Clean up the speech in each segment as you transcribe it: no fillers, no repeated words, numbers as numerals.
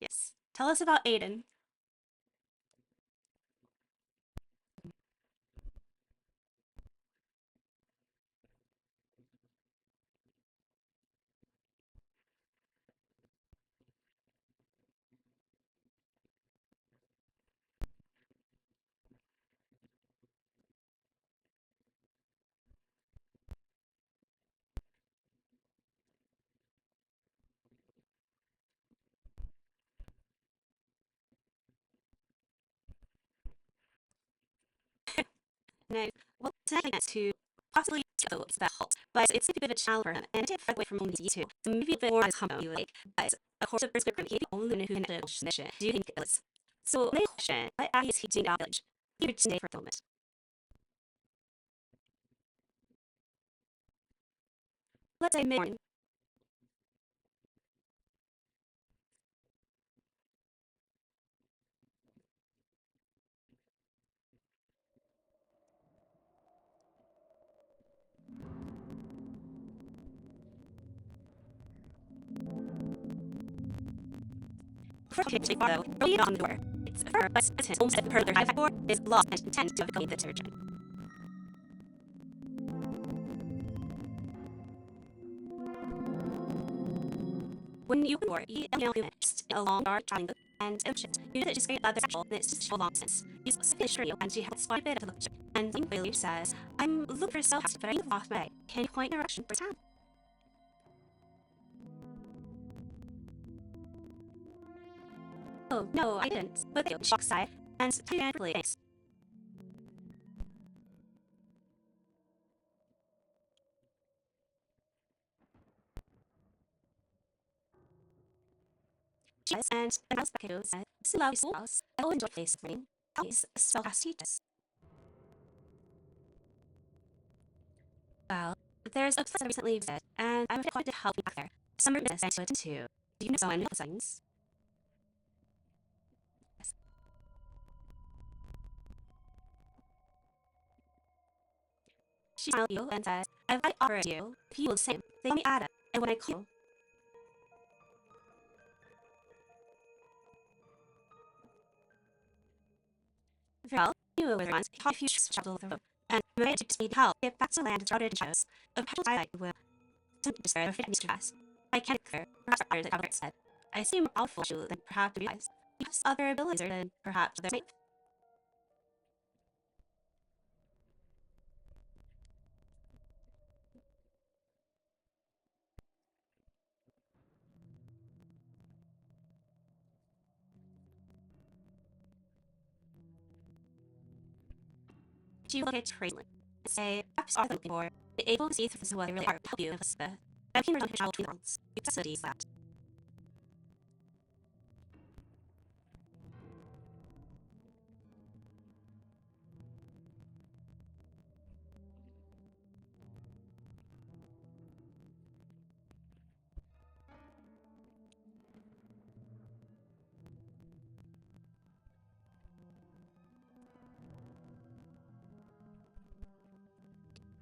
Yes. Tell us about Aiden. No, well, tonight to possibly go about, but it's a bit of a challenge for him, and it did far away from home easy too. So maybe a bit more combo you like, but of course, the first group he only know who can handle the mission. Do you think it was? So, my question, what area is he doing our village? Here today for the moment. let's say mid-morning. Before getting too far, though, early on the door. It's her best business almost per their high door is lost and intends to become the surgeon. When you were you know just a long dark triangle and oceans. You did just great other sexual and it's just a long sense. You specifically sure you and she has quite a bit of a lecture. And then William says, I'm looking for a cell house, but I need a off way. Can you point direction for town? Oh, no, I didn't. But they shock side and really thanks. Yes, and the mouse Becky said, Slow schoolhouse. I will enjoy face screen. Please, so has teachers. Well, there's a place I recently visited, and I'm going to help you back there. Summer business I to too. Do you know someone with things? Yes. She smiled at you and said, I've got offered you. If you will the same, they call me Ada, and when I call you, well, you will with once, call a few travel the road, and made to need help get back to land shrouded in shadows. A petal twilight will despair of fitness to us. I can't clear, perhaps better than Albert said. I seem more powerful to you than perhaps you realize. You have other abilities than perhaps others. She will look at Raylan and say, perhaps are looking for, be able to see through what they really are to help you with the I'm keen on his child between the worlds. You studies that.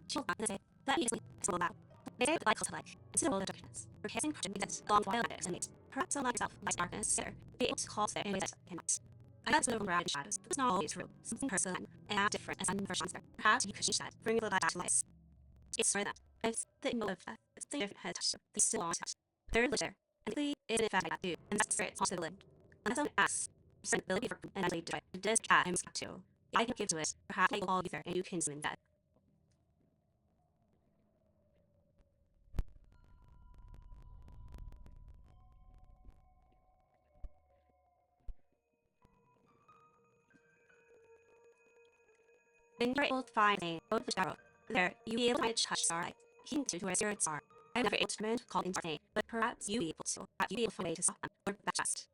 She will not say, that easily, it's all out. They say like to like, it's the world of darkness. For casting question exists along while and makes, perhaps so like yourself, like darkness, there, be able to call there and that cannot. I got sort of around shadows, but it's not always true. Something personal and different as unversions there. Perhaps you could change that, bring the light back to life. It's for that. I've the motive that it's the different head touch, these still on touch. They're there, and the is in fact that too, and that's where it's also the limb. Unless I'm asked, ability for and I do it. It does cat I'm too. I can give to it, perhaps I will all either, and you can swim that. When you're able to find a road to Darrow, there you be able to find touch star. He to where spirits are. I'm never able to command call in name, but perhaps you be able to. Perhaps you be able to find a way to stop them, or that just.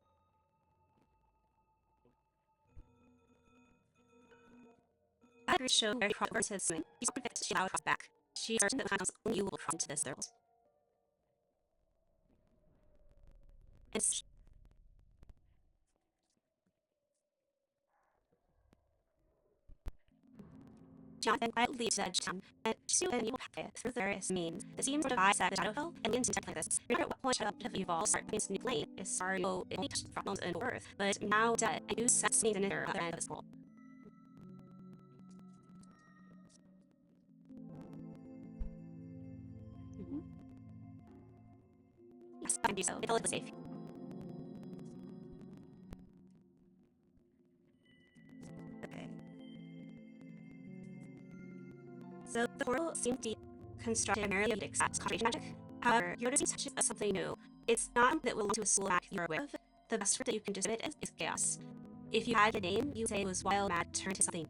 After show very progress his swing, he's perfect to shout back. She's certain that times only you will come to this world. It's Jonathan quietly said John, and soon you will pass it through various means. It seems to divide that the shadow hill and leans into like this. Remember at what point of evolve start against new lane is sorry it only touched problems in birth, but now dead and you sense means in the other end of the school. Yes, I can do so. It'll live safe. Okay. So the portal seems to be constructed primarily to accept concentration magic. However, you're noticing touches of something new. It's not that will lead to a soul back you're aware of. The best word that you can describe it is chaos. If you had a name, you would say it was wild, mad, turned to something.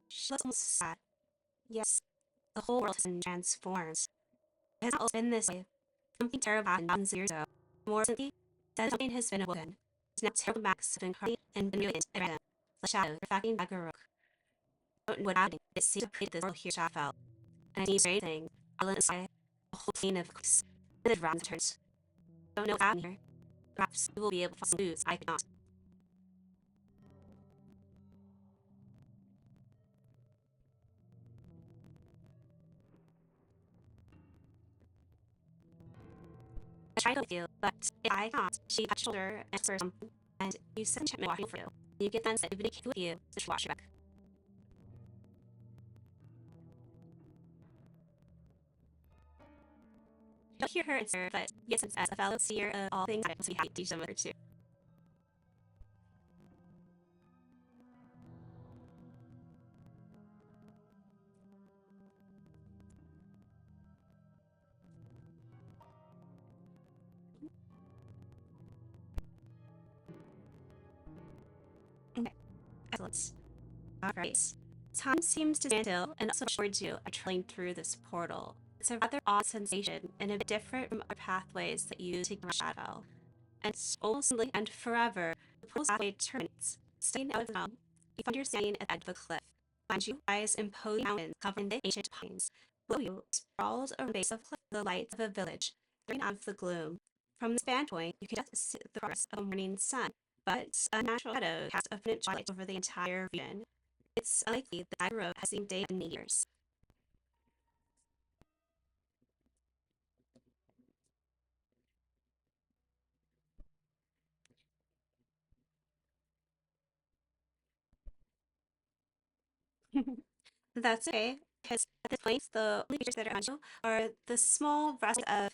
She looks almost sad. Yes, the whole world has been transformed. It has not always been this way. Something terrible happened thousands of years ago. More recently, that something has been awoken. now terrible max of incarnate and new it at random. The shadow, refacting DaggerO'ak. Don't know what happened. It seems to create this world here shadow fell. And I see anything. All in the sky. A whole chain of clicks. And then round the turns. Don't know what's happening here. Perhaps you will be able to find some clues I could not. I tried to with you, but if I cannot, she touched shoulder and for something, and you said enchantment washing for you. You get then said if it came with you, so she wash your back. You don't hear her answer, but yes, as a fellow seer of all things, I must be happy to teach them with her too. Okay, excellent. Alright. Time seems to stand still, and also towards you are traveling through this portal. It's a rather odd sensation, and a bit different from other pathways that you take from shadow. And almost and forever, the portal's pathway turns. Staying out of the realm, you find you're standing at the edge of a cliff. Behind you rise imposing mountains covered in ancient pines. Below you, sprawled over the base of the cliff, the lights of a village, staring out of the gloom. From this vantage you can just see the progress of a morning sun, but a natural shadow casts a faint twilight over the entire region. It's unlikely that DaggerO'ak has seen day in years. That's okay, because at this point, the only creatures that are around you are the small rest of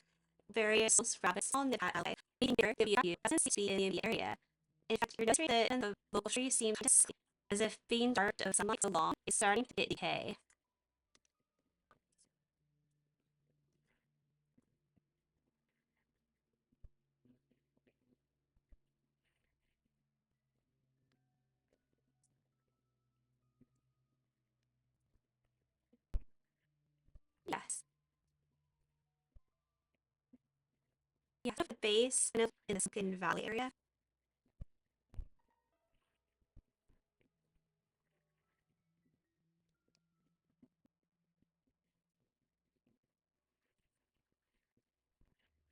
various rabbits on the alley. Eating here, you doesn't seem to be in the area. In fact, you're noticing that the local trees seem to sleep, as if being dark of sunlight so long is starting to get decay. Yes. Yeah, at the base, kind of in the Sunken Valley area.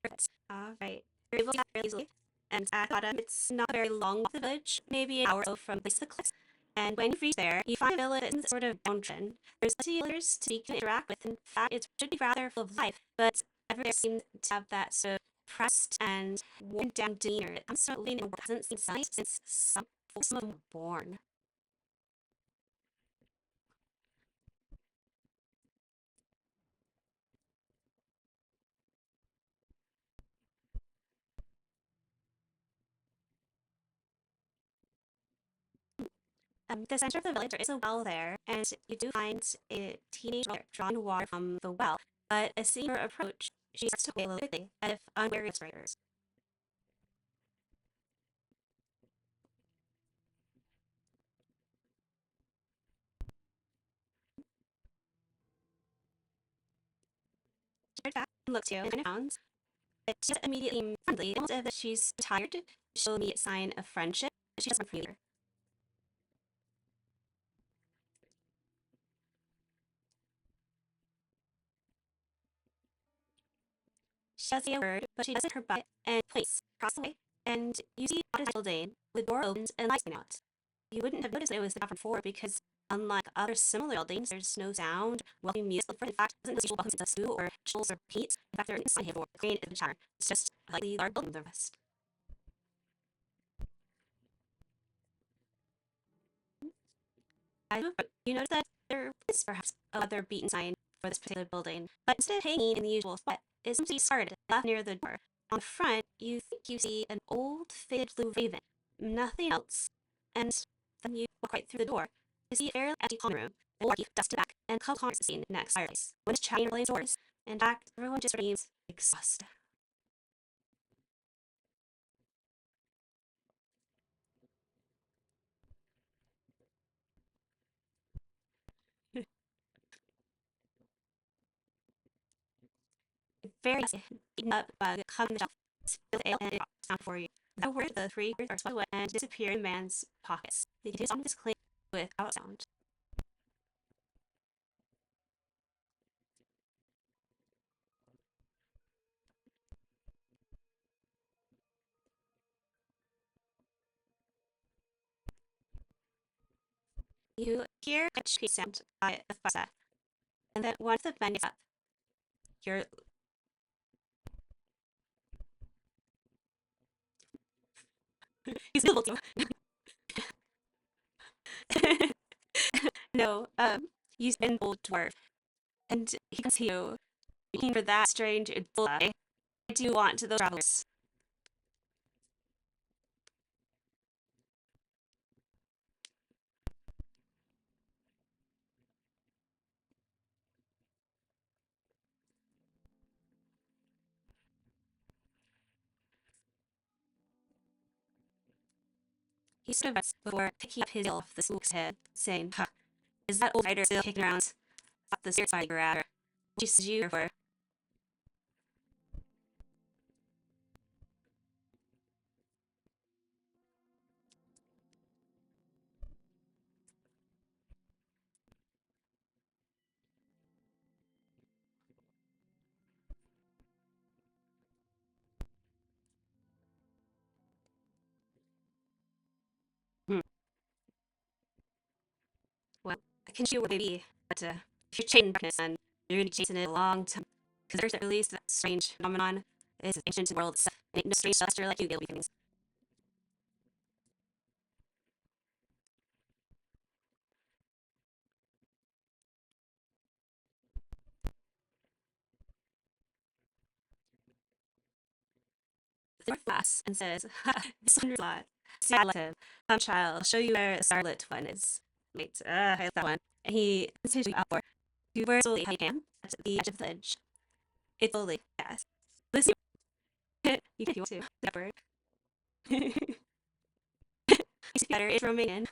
Perfect. Alright. You're able to get there easily. And at the bottom, it's not a very long walk to the village, maybe an hour or so from the place to the cliffs. And when you reach there, you find a village in sort of downtrend. There's plenty of villagers to speak and interact with. In fact, it should be rather full of life, but everywhere seems to have that sort of pressed and worn down demeanor. It comes from living in a world that hasn't seen sunlight since some of them were born. The center of the village, there is a well there, and you do find a teenage girl drawing water from the well. But as seeing her approach, she starts to wail a little quickly, as if unwary of strangers. She turns back and looks at you and kind of frowns, but she's immediately friendly, almost as if she's tired to show immediate sign of friendship. She doesn't run from you. She doesn't say a word, but she does it her butt and points across the way, and you see a building with the door opens and lights going out. You wouldn't have noticed that it was the from before because, unlike other similar buildings, there's no sound, welcoming music. In fact, it doesn't welcome to stew or chills or paint. In fact, there isn't sign here for the crane of the tower. It's just like the large building of the rest. You notice that there is perhaps a other beaten sign for this particular building, but instead of hanging in the usual spot, it seems to be started left near the door. On the front, you think you see an old faded blue raven, nothing else, and then you walk right through the door. You see a fairly empty common room, the barkeep ducks to back, and Club Connors is seen next fireplace. One is chatting early doors, and in fact, everyone just seems exhausted. Very beaten up bug comes shelf, spills ale, and it drops down for you. That word, the three words are swallowed and disappear in man's pockets. He continues on with his claim without sound. You hear a tree sound by the faucet, and then one of the men gets up. You're he's visible to you. No, he's an old dwarf, and he comes to you looking for that strange lie. I do want those travelers. He stood up before picking up his heel off the spook's head, saying, "Huh, is that old rider still kicking around? Thought the spirit side you're at, or what is you here for?" Hmm. Well, I can show you what it may be, but if you're chasing darkness, then you're gonna be chasing it a long time. Because there's at least that strange phenomenon. It's an ancient world itself. Ain't no strange celestial like you, Gilby things. The dwarf laughs and says, "Ha, this wonders a lot. See, I like him. Come, child, I'll show you where the starlit one is. Wait, I like that one." And he continues to outward. You were slowly how you can at the edge of the edge. It's slowly, yes. Listen, you can to the bird. You see better, it's roaming in.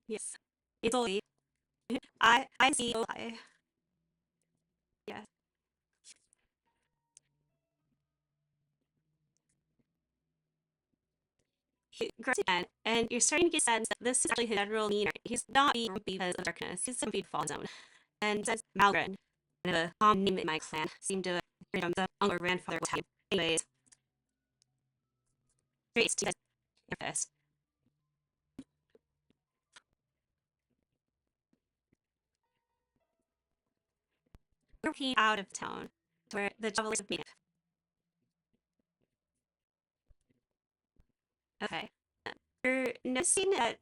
Yes. It's slowly. I see, oh, yes. He grows again, and you're starting to get sense that this is actually his general demeanor. He's not being grumpy because of darkness. He's some fall zone. And says Malgren, the common name in my clan, seemed to hear from the uncle or grandfather time. Anyways, great, you guys, your best. We're walking out of town, where the travelers have made it. Okay. You're noticing that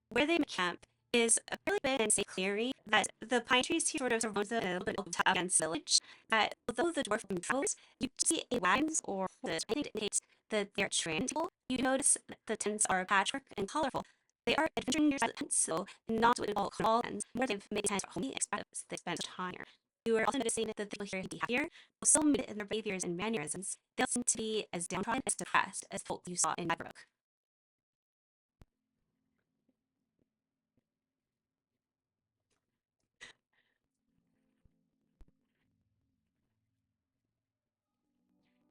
where they camp is a fairly big and safe clearing, that the pine trees here sort of surround the little bit up against the village, that although the dwarf travels, you see any wagons or horses. I think it indicates that they're trained people. You notice that the tents are patchwork and colorful. They are adventuring near the tents, so not what we call call tents, where they've made tents for homey expressives they spend time here. You are also noticing that the people here can be happier, but so muted in their behaviors and mannerisms. They don't seem to be as downtrodden as depressed as folk you saw in DaggerO'ak.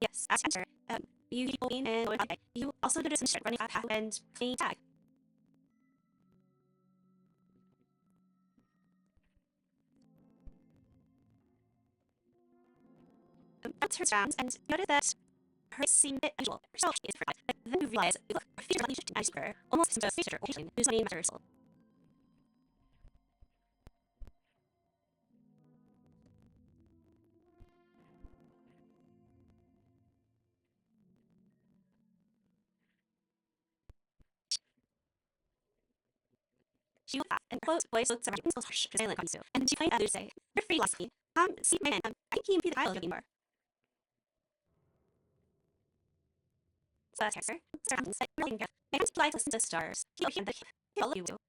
Yes, as answer. You people being and going outside. You also notice some shit running out and playing tag. That turns around and you notice that her seemed a bit unusual. Herself is for but then you realize you look her features like you should nice her, almost some feature or patient who's named after herself. She looks back and her closed voice looks around and feels harsh, silent comes to, and she finds others say, "You're free last me. See my man, I think he can be the title of more." So that's her. Surroundings, but really good. My hands fly to listen to the stars. He'll hear the he'll you will.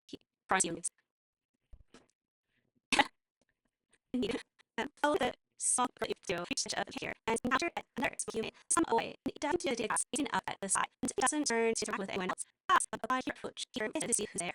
He cries you moves. Follow the song that you do, reach the edge of here, and encounter another human, some away, and down to the grass, facing up at the side, and it doesn't turn to interact with anyone else. Pass by your approach, here is to see who's there.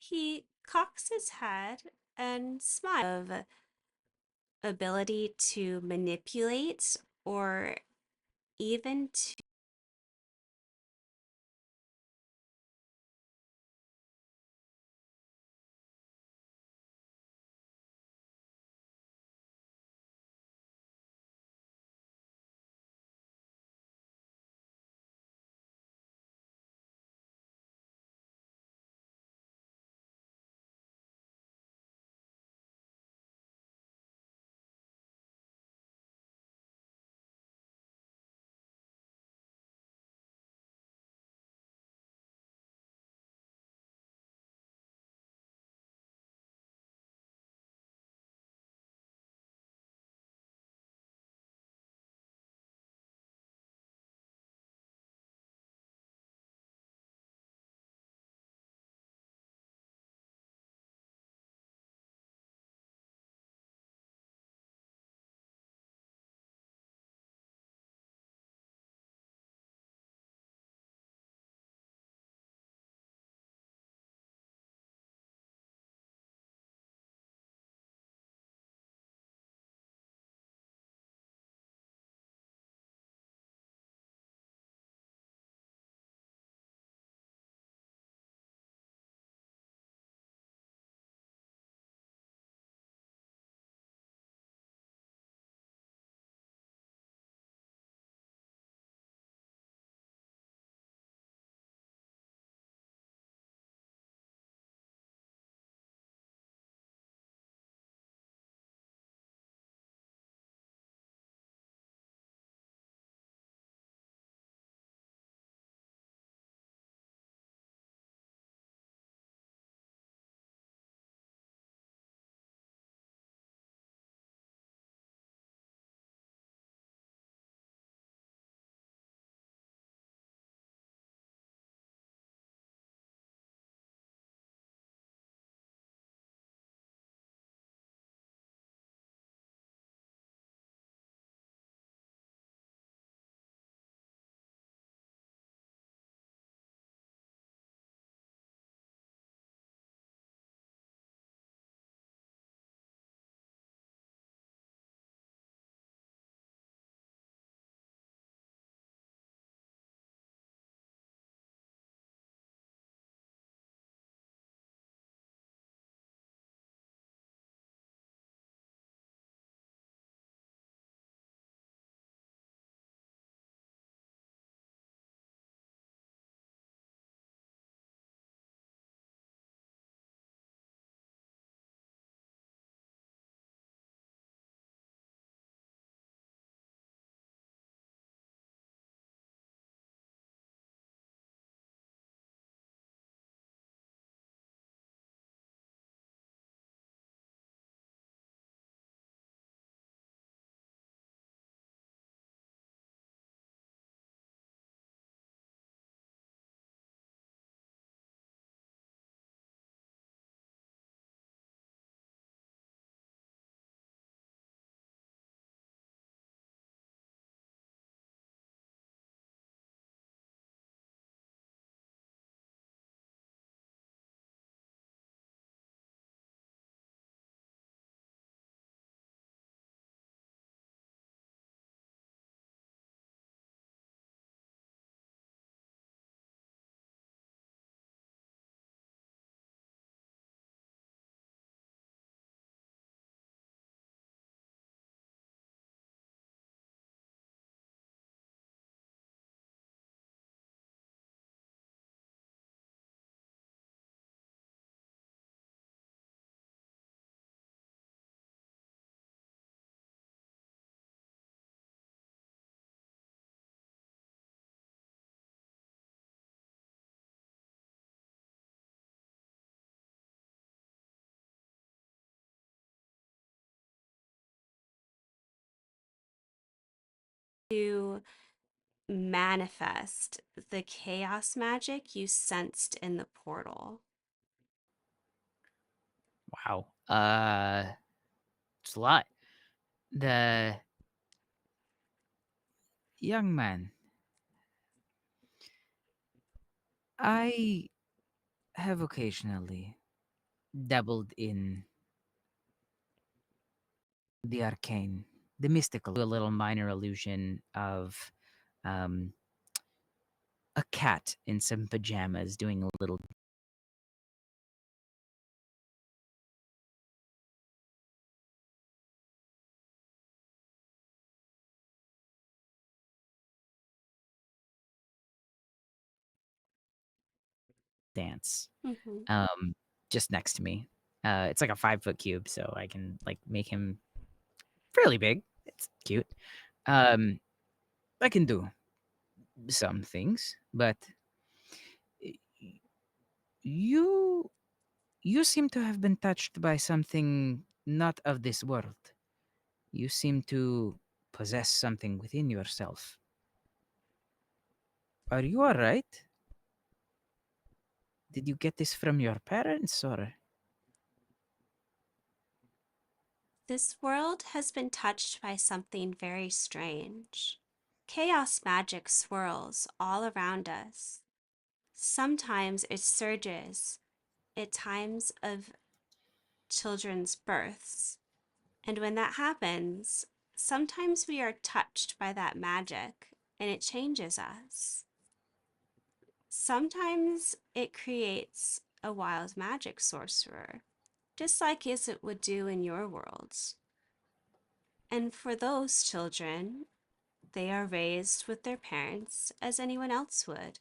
He cocks his head and smiles of ability to manipulate or even to manifest the chaos magic you sensed in the portal. Wow. It's a lot. The young man. I have occasionally dabbled in the arcane, the mystical, a little minor illusion of um, a cat in some pajamas doing a little dance Hmm. um, just next to me. It's like a 5 foot cube, so I can like make him fairly big. It's cute. Um, I can do some things, but y- you you seem to have been touched by something not of this world. You seem to possess something within yourself. Are you all right? Did you get this from your parents or This world has been touched by something very strange. Chaos magic swirls all around us. Sometimes it surges at times of children's births. And when that happens, sometimes we are touched by that magic and it changes us. Sometimes it creates a wild magic sorcerer, just like as it would do in your worlds. And for those children, they are raised with their parents as anyone else would.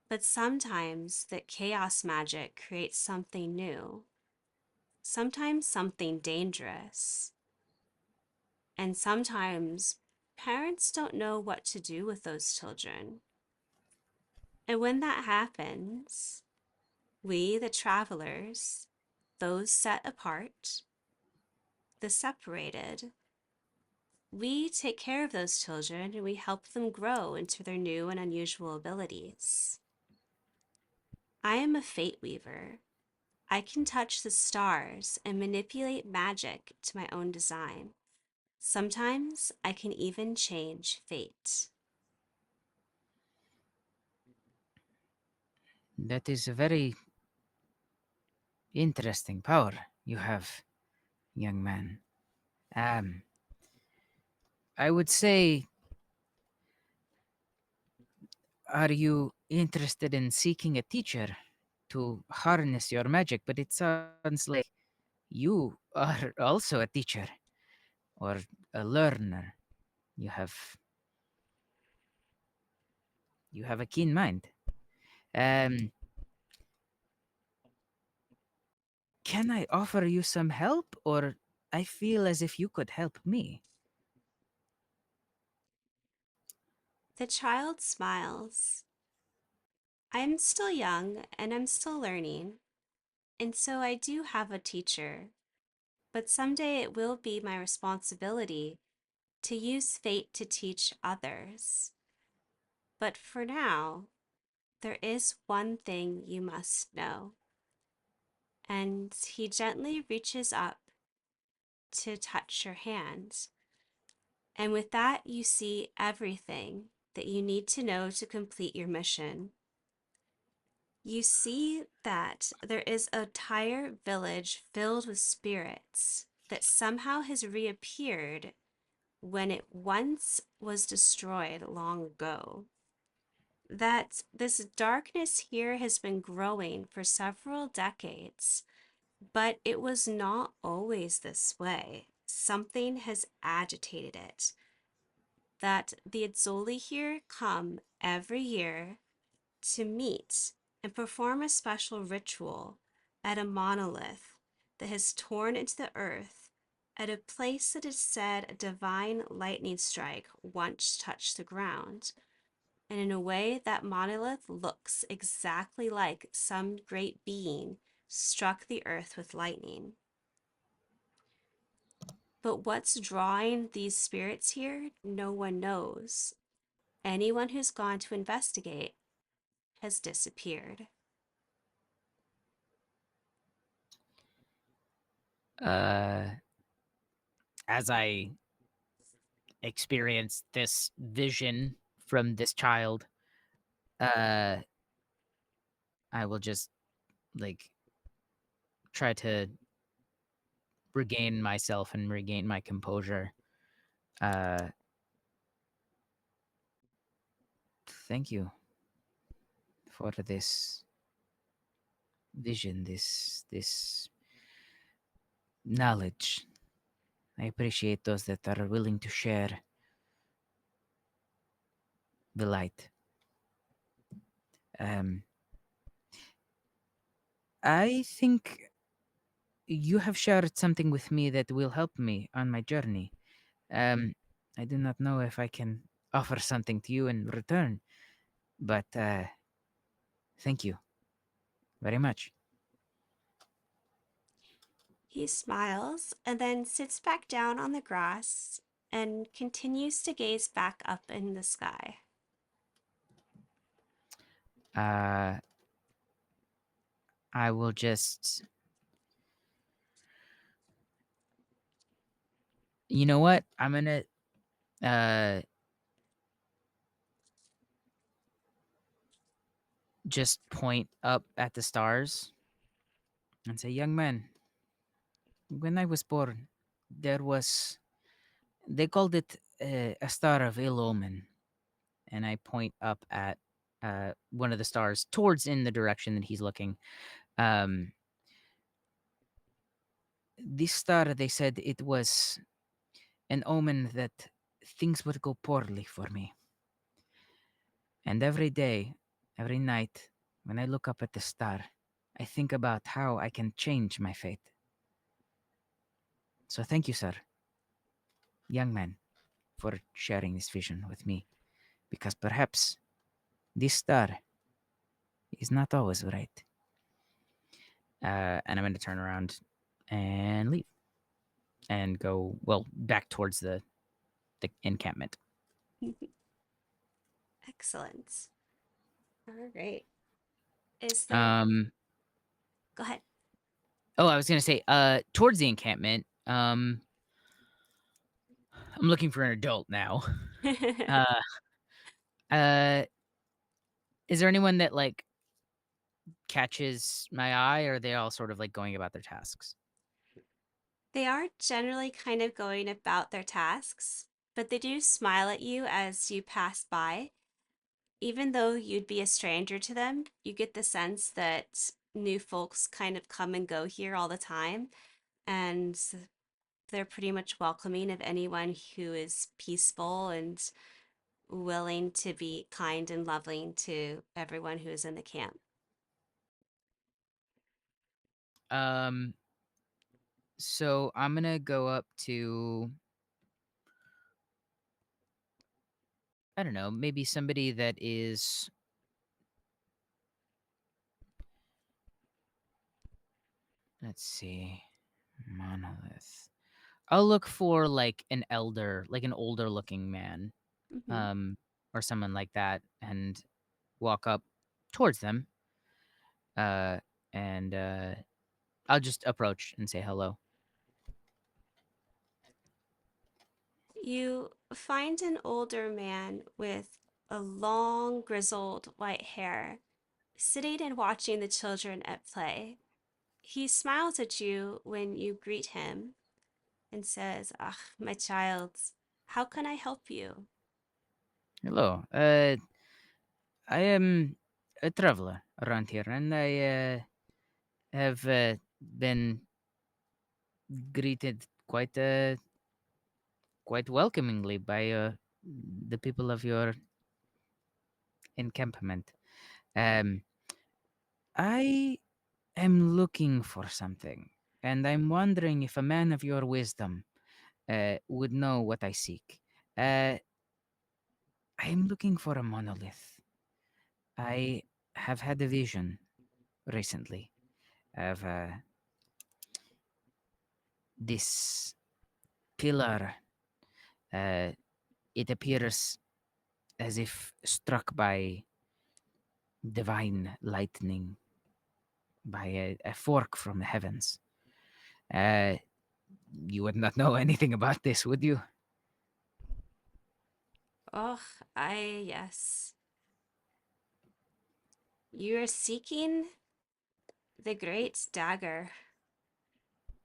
But sometimes that chaos magic creates something new, sometimes something dangerous. And sometimes parents don't know what to do with those children. And when that happens, we, the travelers, those set apart, the separated, we take care of those children and we help them grow into their new and unusual abilities. I am a fate weaver. I can touch the stars and manipulate magic to my own design. Sometimes I can even change fate. that is a very interesting power you have, young man. Um, I would say, are you interested in seeking a teacher to harness your magic? But it sounds like you are also a teacher or a learner. You have you have a keen mind. Um, can I offer you some help, or I feel as if you could help me? The child smiles. I'm still young and I'm still learning, and so I do have a teacher, but someday it will be my responsibility to use fate to teach others. But for now, there is one thing you must know. And he gently reaches up to touch your hand. And with that, you see everything that you need to know to complete your mission. You see that there is an entire village filled with spirits that somehow has reappeared when it once was destroyed long ago. That this darkness here has been growing for several decades, but it was not always this way. Something has agitated it. That the Adzoli here come every year to meet and perform a special ritual at a monolith that has torn into the earth at a place that is said a divine lightning strike once touched the ground. And in a way, that monolith looks exactly like some great being struck the earth with lightning. But what's drawing these spirits here, no one knows. Anyone who's gone to investigate has disappeared. Uh, as I experience this vision from this child, uh, I will just like try to regain myself and regain my composure. Thank you for this vision, this knowledge. I appreciate those that are willing to share the light. I think you have shared something with me that will help me on my journey. I do not know if I can offer something to you in return, but thank you very much. He smiles and then sits back down on the grass and continues to gaze back up in the sky. Uh, I will just. You know what? I'm gonna uh just point up at the stars and say, "Young man, when I was born, there was they called it a star of ill omen." And I point up at one of the stars towards in the direction that he's looking. Um, this star, they said it was an omen that things would go poorly for me. And every day, every night, when I look up at the star, I think about how I can change my fate. So thank you, sir, young man, for sharing this vision with me. Because perhaps this star is not always right. And I'm going to turn around and leave and go, well, back towards the encampment. Excellent. All right. Is there. Um, Go ahead. oh, I was going to say, towards the encampment, I'm looking for an adult now. Uh, uh, is there anyone that like catches my eye, or are they all sort of like going about their tasks? They are generally kind of going about their tasks, but they do smile at you as you pass by. Even though you'd be a stranger to them, you get the sense that new folks kind of come and go here all the time, and they're pretty much welcoming of anyone who is peaceful and willing to be kind and loving to everyone who is in the camp. Um, so I'm gonna go up to, I don't know, maybe somebody that is, let's see, monolith. I'll look for like an elder, like an older looking man, Hmm. um, or someone like that, and walk up towards them. Uh, and I'll just approach and say hello. You find an older man with a long, grizzled white hair sitting and watching the children at play. He smiles at you when you greet him and says, "Ah, my child, how can I help you?" Hello. I am a traveler around here, and I have been greeted quite welcomingly by the people of your encampment. Um, I am looking for something, and I'm wondering if a man of your wisdom would know what I seek. Uh, I'm looking for a monolith. I have had a vision recently of this pillar. Uh, it appears as if struck by divine lightning, by a fork from the heavens. Uh, you would not know anything about this, would you? Oh, yes. You are seeking the great dagger.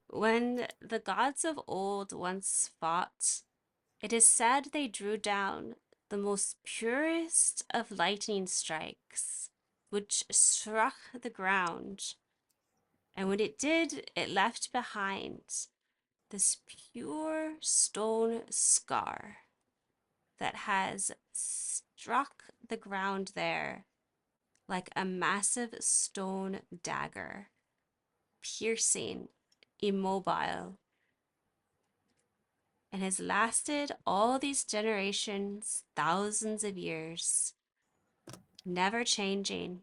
When the gods of old once fought, it is said they drew down the most purest of lightning strikes, which struck the ground. And when it did, it left behind this pure stone scar that has struck the ground there like a massive stone dagger, piercing, immobile, and has lasted all these generations, thousands of years, never changing.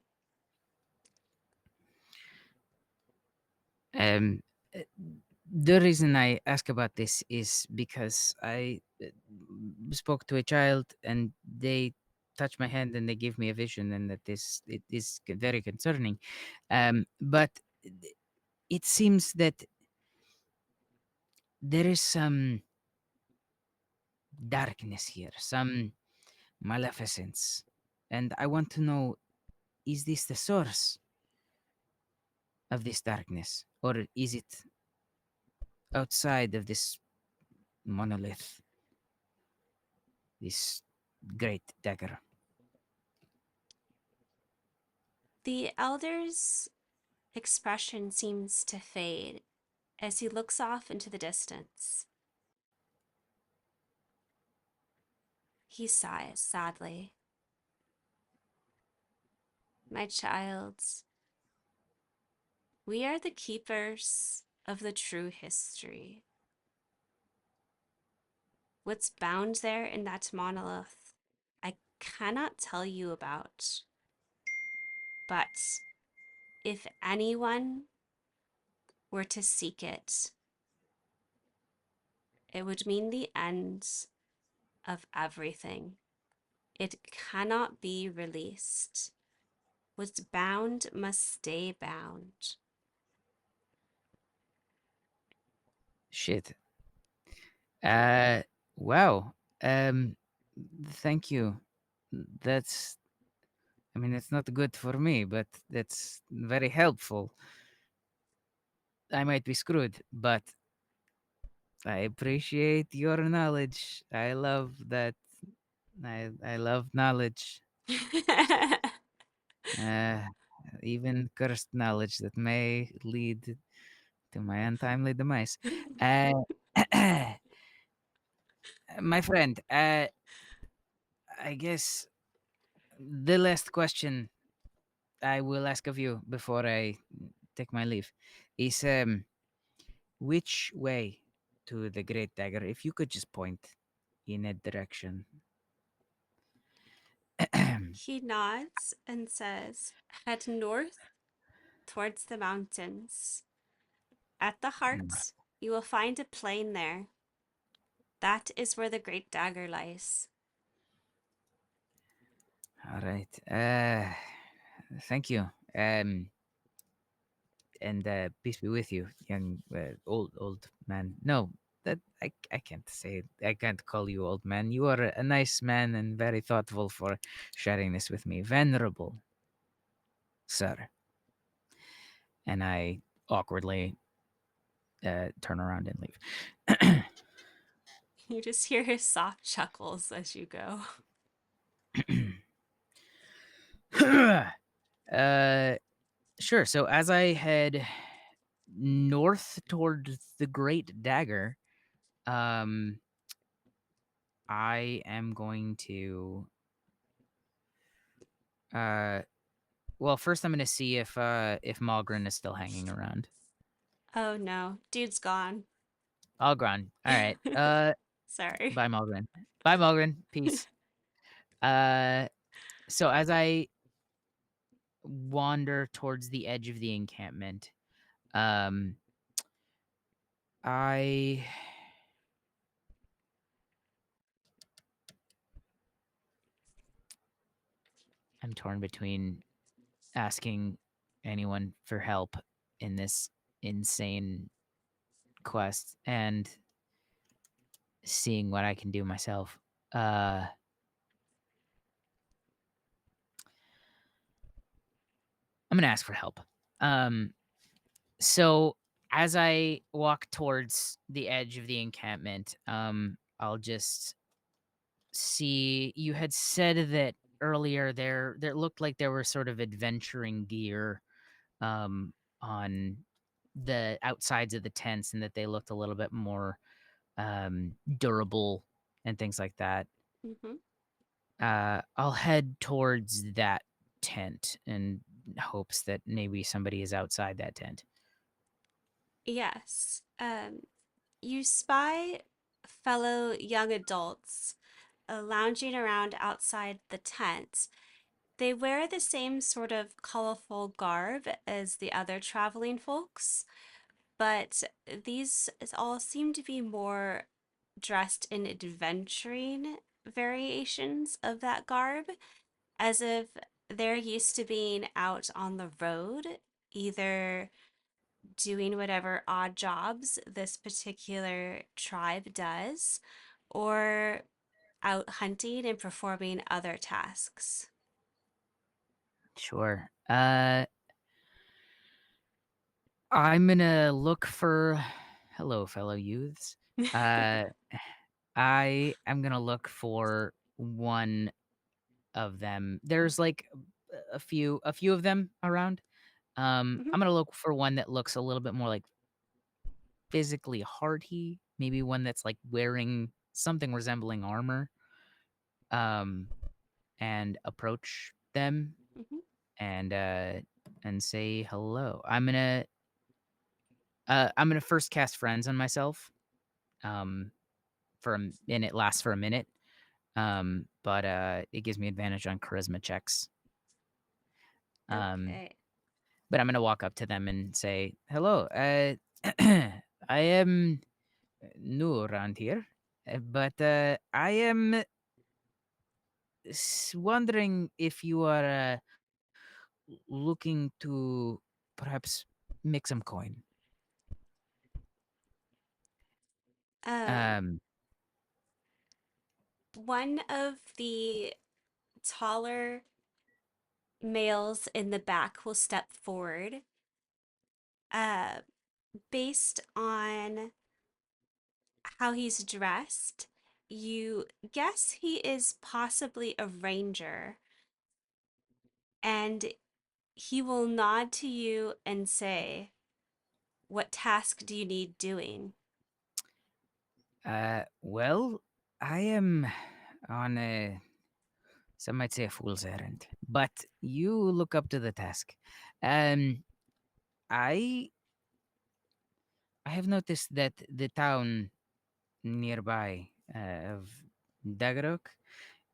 Um, uh, the reason I ask about this is because I spoke to a child and they touched my hand and they gave me a vision, and that it is very concerning. But it seems that there is some darkness here, some maleficence, and I want to know: is this the source of this darkness, or is it outside of this monolith, this great dagger? The elder's expression seems to fade as he looks off into the distance. He sighs sadly. My child, we are the keepers of the true history. What's bound there in that monolith, I cannot tell you about. But if anyone were to seek it, it would mean the end of everything. It cannot be released. What's bound must stay bound. Shit. Uh, wow. Um, Thank you. That's, I mean, it's not good for me, but that's very helpful. I might be screwed, but I appreciate your knowledge. I love that. I love knowledge. Uh, Even cursed knowledge that may lead to my untimely demise. Uh, my friend, I guess the last question I will ask of you before I take my leave is, which way to the Great Dagger? If you could just point in a direction. He nods and says, head north towards the mountains. At the heart, you will find a plain there. That is where the great dagger lies. All right. Thank you. And peace be with you, young old man. No, that I can't say it. I can't call you old man. You are a nice man and very thoughtful for sharing this with me, venerable sir. And I awkwardly turn around and leave. You just hear his soft chuckles as you go. uh, sure. So as I head north toward the Great Dagger, um, I am going to. Well, first I'm going to see if Malgren is still hanging around. Oh no, dude's gone. Malgren. All right. Sorry. Bye Malgren. Bye Malgren. Peace. Uh, so as I wander towards the edge of the encampment, um, I am torn between asking anyone for help in this insane quest and seeing what I can do myself. I'm gonna ask for help. Um, so as I walk towards the edge of the encampment, I'll just see you had said that earlier there looked like there were sort of adventuring gear um on the outsides of the tents and that they looked a little bit more durable and things like that. Hmm. I'll head towards that tent in hopes that maybe somebody is outside that tent. Yes. You spy fellow young adults lounging around outside the tent. They wear the same sort of colorful garb as the other traveling folks, but these all seem to be more dressed in adventuring variations of that garb, as if they're used to being out on the road, either doing whatever odd jobs this particular tribe does, or out hunting and performing other tasks. Sure. I'm gonna look for hello, fellow youths. Uh, I am gonna look for one of them. There's like a few of them around. Mhm, I'm gonna look for one that looks a little bit more like physically hardy, maybe one that's like wearing something resembling armor. Um, and approach them mhm. and say hello. I'm gonna first cast friends on myself. Um, and it lasts for a minute. But it gives me advantage on charisma checks. Um, Okay. but I'm gonna walk up to them and say hello. I am new around here, but I am wondering if you are looking to perhaps make some coin. Um, Um, One of the taller males in the back will step forward. Uh, Based on how he's dressed, you guess he is possibly a ranger, and he will nod to you and say, "What task do you need doing?" well, I am on a some might say a fool's errand, but you look up to the task. Um, I I have noticed that the town nearby of DaggerO'ak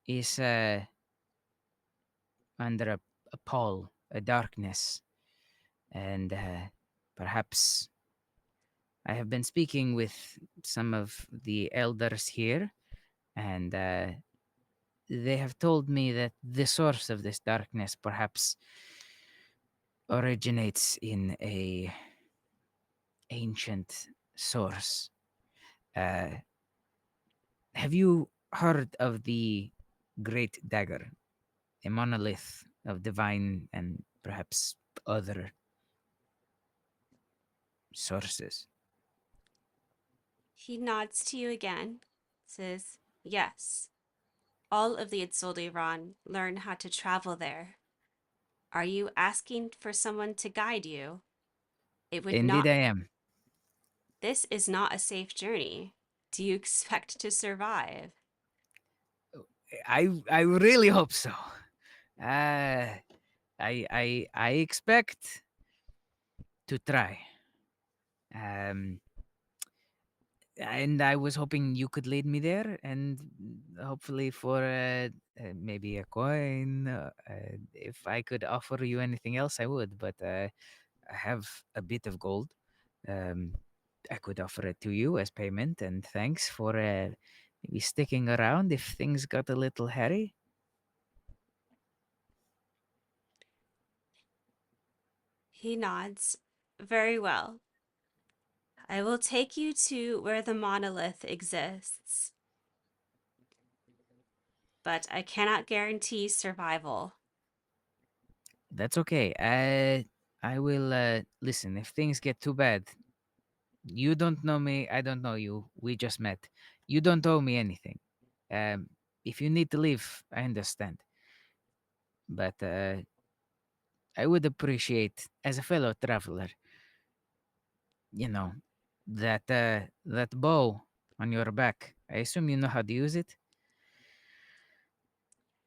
is under a pall, a darkness, and perhaps I have been speaking with some of the elders here, and they have told me that the source of this darkness perhaps originates in a ancient source. Uh, have you heard of the Great Dagger, a monolith of divine and perhaps other sources? He nods to you again, says, "Yes, all of the Isolde learn how to travel there. Are you asking for someone to guide you? It would Indeed, not, I am. this is not a safe journey. Do you expect to survive?" I really hope so. Uh, I expect to try. Um, and I was hoping you could lead me there, and hopefully for maybe a coin. If I could offer you anything else, I would. But I have a bit of gold. Um, I could offer it to you as payment, and thanks for maybe sticking around if things got a little hairy. He nods. "Very well. I will take you to where the monolith exists, but I cannot guarantee survival." That's okay. I will listen. If things get too bad, You don't know me. I don't know you. We just met. You don't owe me anything. If you need to leave, I understand. But I would appreciate, as a fellow traveler, you know, that bow on your back. I assume you know how to use it.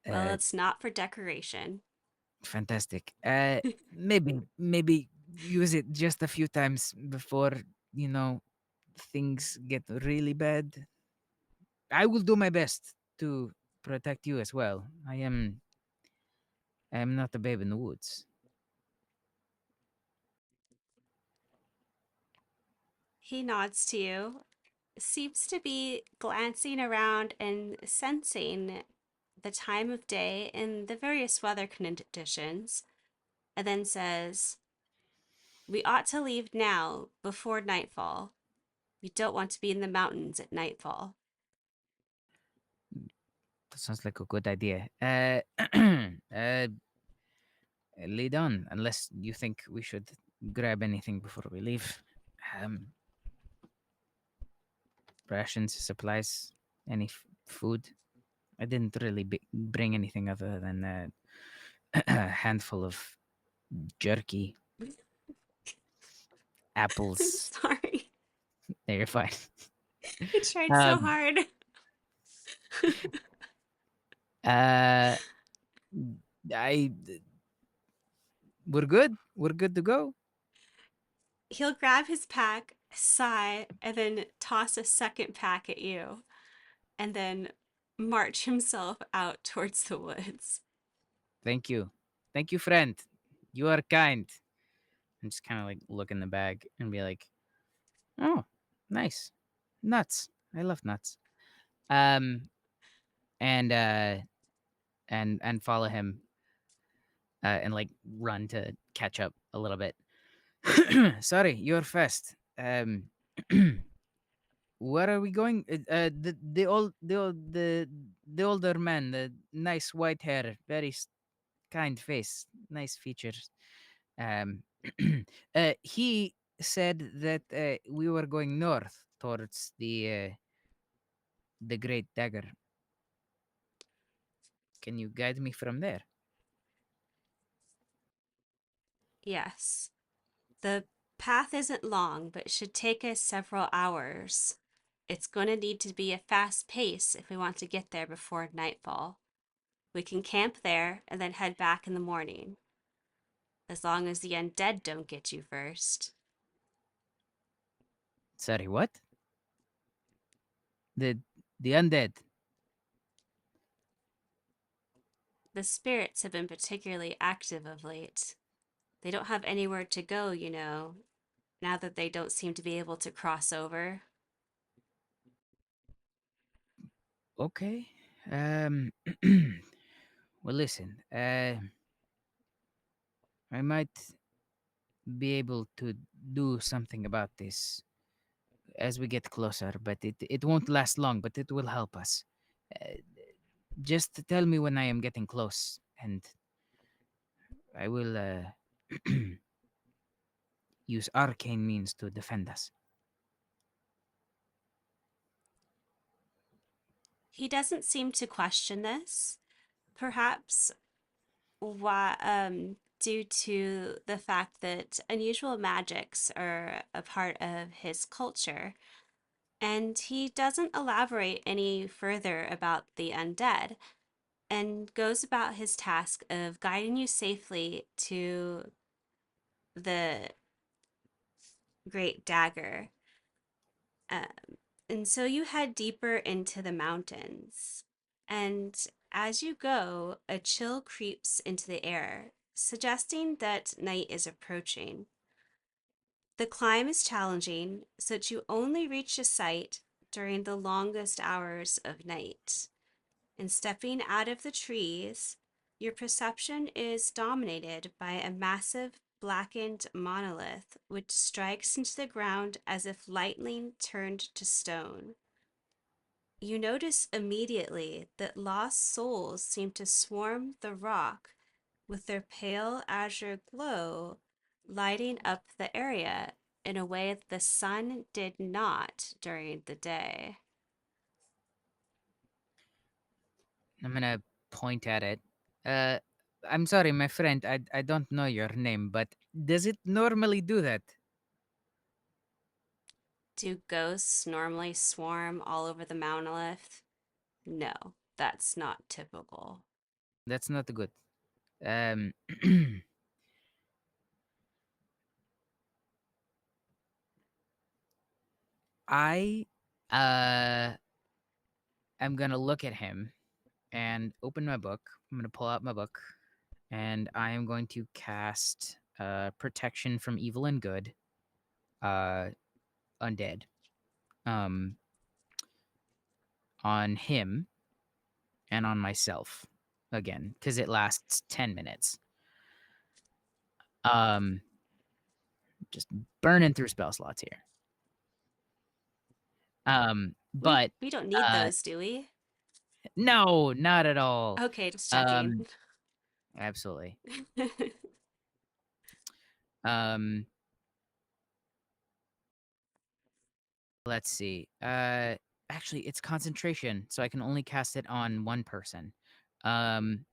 Well, Uh, it's not for decoration. Fantastic. Maybe use it just a few times before you know things get really bad. I will do my best to protect you as well. I am not a babe in the woods. He nods to you, seems to be glancing around and sensing the time of day and the various weather conditions, and then says, "We ought to leave now before nightfall. We don't want to be in the mountains at nightfall." That sounds like a good idea. Uh, Lead on, unless you think we should grab anything before we leave. Um, Rations, supplies, any food. I didn't really bring anything other than a handful of jerky, I'm apples. sorry. There, you're fine. I tried so Um, hard. uh, I We're good. We're good to go. He'll grab his pack, sigh, and then toss a second pack at you, and then march himself out towards the woods. Thank you, friend. You are kind. And just kind of like look in the bag and be like, oh, nice, nuts. I love nuts. Um, and follow him and like run to catch up a little bit. Sorry, you're fast. Where are we going? The older man, the nice white hair, very kind face, nice features. Um, he said that we were going north towards the Great Dagger. Can you guide me from there? Yes, the path isn't long, but should take us several hours. It's going to need to be a fast pace if we want to get there before nightfall. We can camp there and then head back in the morning, as long as the undead don't get you first. Sorry, what? The the undead. The spirits have been particularly active of late. They don't have anywhere to go, now that they don't seem to be able to cross over. Okay. Um. Well, listen. I might be able to do something about this as we get closer, but it won't last long. But it will help us. Uh, just tell me when I am getting close, and I will use arcane means to defend us. He doesn't seem to question this, perhaps why, due to the fact that unusual magics are a part of his culture. And he doesn't elaborate any further about the undead and goes about his task of guiding you safely to the Great Dagger. Um, and so you head deeper into the mountains. And as you go, a chill creeps into the air, suggesting that night is approaching. The climb is challenging, so that you only reach the site during the longest hours of night. And stepping out of the trees, your perception is dominated by a massive blackened monolith which strikes into the ground as if lightning turned to stone. You notice immediately that lost souls seem to swarm the rock with their pale azure glow lighting up the area in a way the sun did not during the day. I'm gonna point at it. Uh, I'm sorry, my friend. I don't know your name, but does it normally do that? Do ghosts normally swarm all over the monolith? No, that's not typical. That's not good. Um, I am gonna look at him and open my book. I'm gonna pull out my book, and I am going to cast protection from evil and good, uh, undead, um, on him and on myself again because it lasts 10 minutes. Um, just burning through spell slots here. We But we don't need uh, those, do we? no, not at all. Okay, just checking. Um, absolutely. Um, let's see. Actually, it's concentration, so I can only cast it on one person. Um,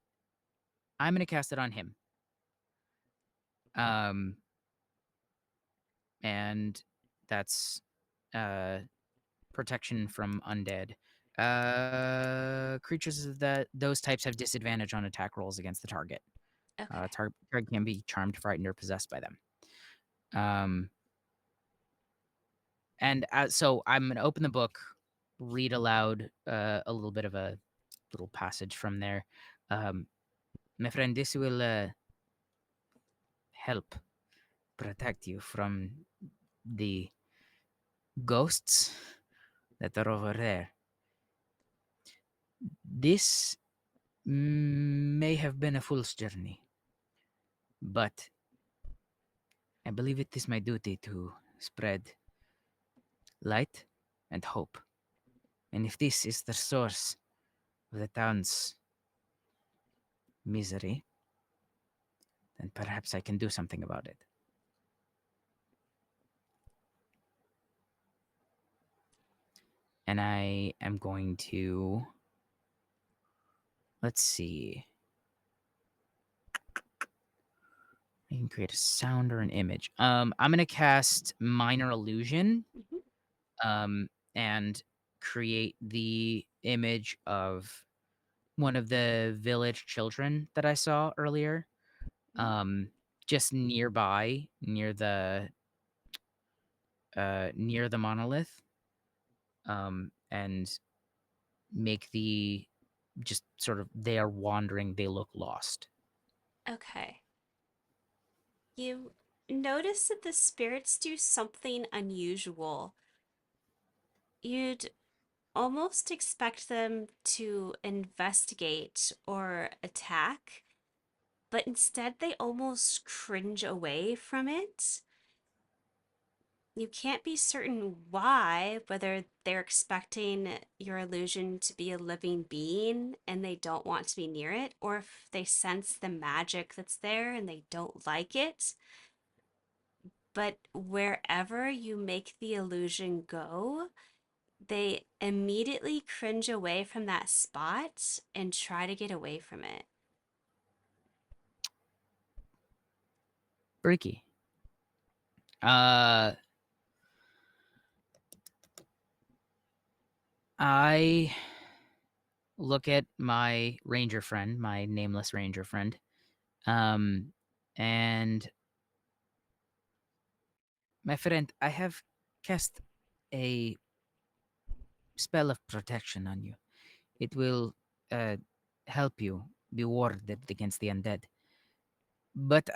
I'm gonna cast it on him. Um, and that's protection from undead. Creatures of those types have disadvantage on attack rolls against the target. Okay. Target can be charmed, frightened, or possessed by them. Um, and so I'm gonna open the book, read aloud a little bit of a little passage from there. Um, my friend, this will help protect you from the ghosts that are over there. This may have been a fool's journey, but I believe it is my duty to spread light and hope. And if this is the source of the town's misery, then perhaps I can do something about it. And I am going to, let's see. I can create a sound or an image. I'm gonna cast Minor Illusion, Mhm. and create the image of one of the village children that I saw earlier. Mhm. Just nearby, near the monolith. And make the just sort of they are wandering, they look lost. Okay. You notice that the spirits do something unusual. You'd almost expect them to investigate or attack, but instead they almost cringe away from it. You can't be certain why, whether they're expecting your illusion to be a living being and they don't want to be near it, or if they sense the magic that's there and they don't like it. But wherever you make the illusion go, they immediately cringe away from that spot and try to get away from it. Freaky. uh I look at my ranger friend, my nameless ranger friend, um and my friend, I have cast a spell of protection on you. It will uh help you be warded against the undead. But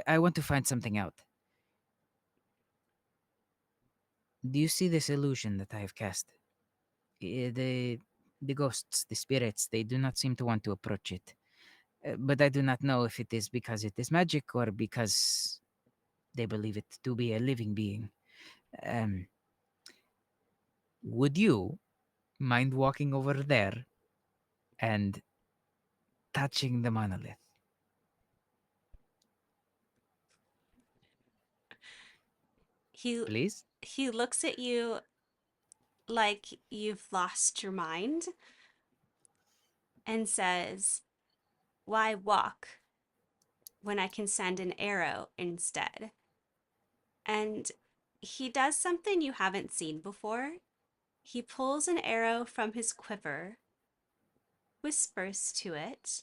I want to find something out. Do you see this illusion that I have cast? The ghosts, the spirits, they do not seem to want to approach it. But I do not know if it is because it is magic or because they believe it to be a living being. Um, would you mind walking over there and touching the monolith? He please. he looks at you like you've lost your mind and says, "Why walk when I can send an arrow instead?" And he does something you haven't seen before. He pulls an arrow from his quiver, whispers to it,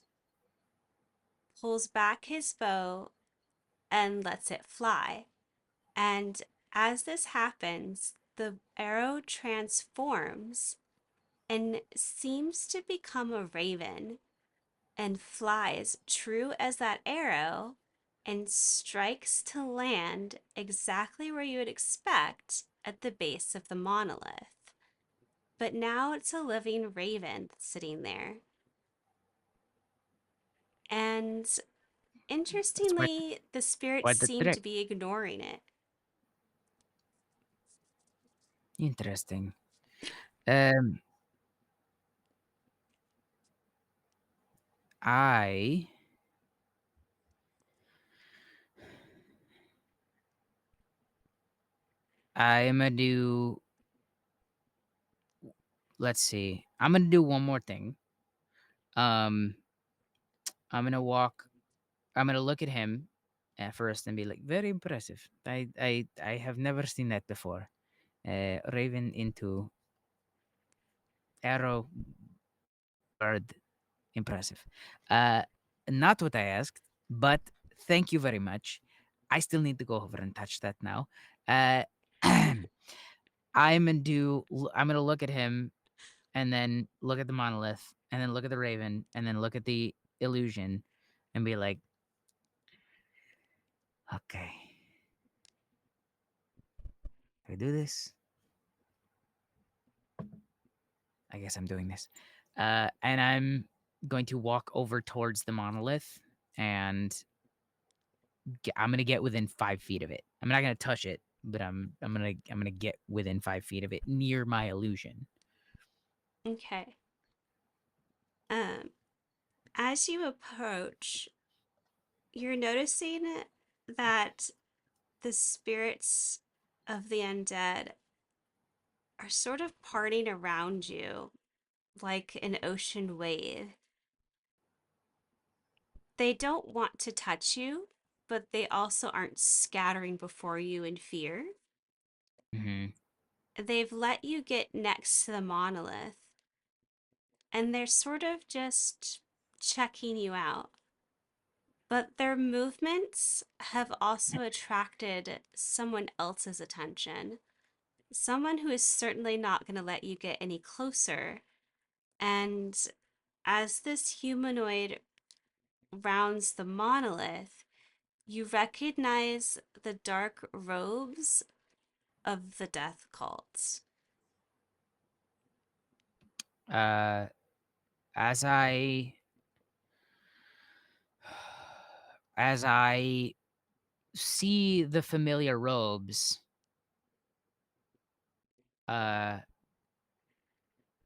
pulls back his bow, and lets it fly. And as this happens, the arrow transforms and seems to become a raven and flies true as that arrow and strikes to land exactly where you would expect at the base of the monolith. But now it's a living raven sitting there. And That's interestingly, the spirits quite the seem to trick. be ignoring it. Interesting. Um, I I'm gonna do. Let's see. I'm gonna do one more thing. Um, I'm gonna walk. I'm gonna look at him at first and be like, very impressive. I have never seen that before. Raven into arrow bird. Impressive. Uh, Not what I asked, but thank you very much. I still need to go over and touch that now. Uh, I'm gonna look at him and then look at the monolith and then look at the raven and then look at the illusion and be like, okay, do I do this? I guess I'm doing this. And I'm going to walk over towards the monolith and I'm gonna get within 5 feet of it. I'm not gonna touch it, but I'm gonna get within 5 feet of it near my illusion. Okay. Um, as you approach, you're noticing that the spirits of the undead are sort of parting around you like an ocean wave. They don't want to touch you, but they also aren't scattering before you in fear. Hmm. They've let you get next to the monolith, and they're sort of just checking you out. But their movements have also attracted someone else's attention. Someone who is certainly not going to let you get any closer. And as this humanoid rounds the monolith, you recognize the dark robes of the death cult. Uh, as I as I see the familiar robes, uh,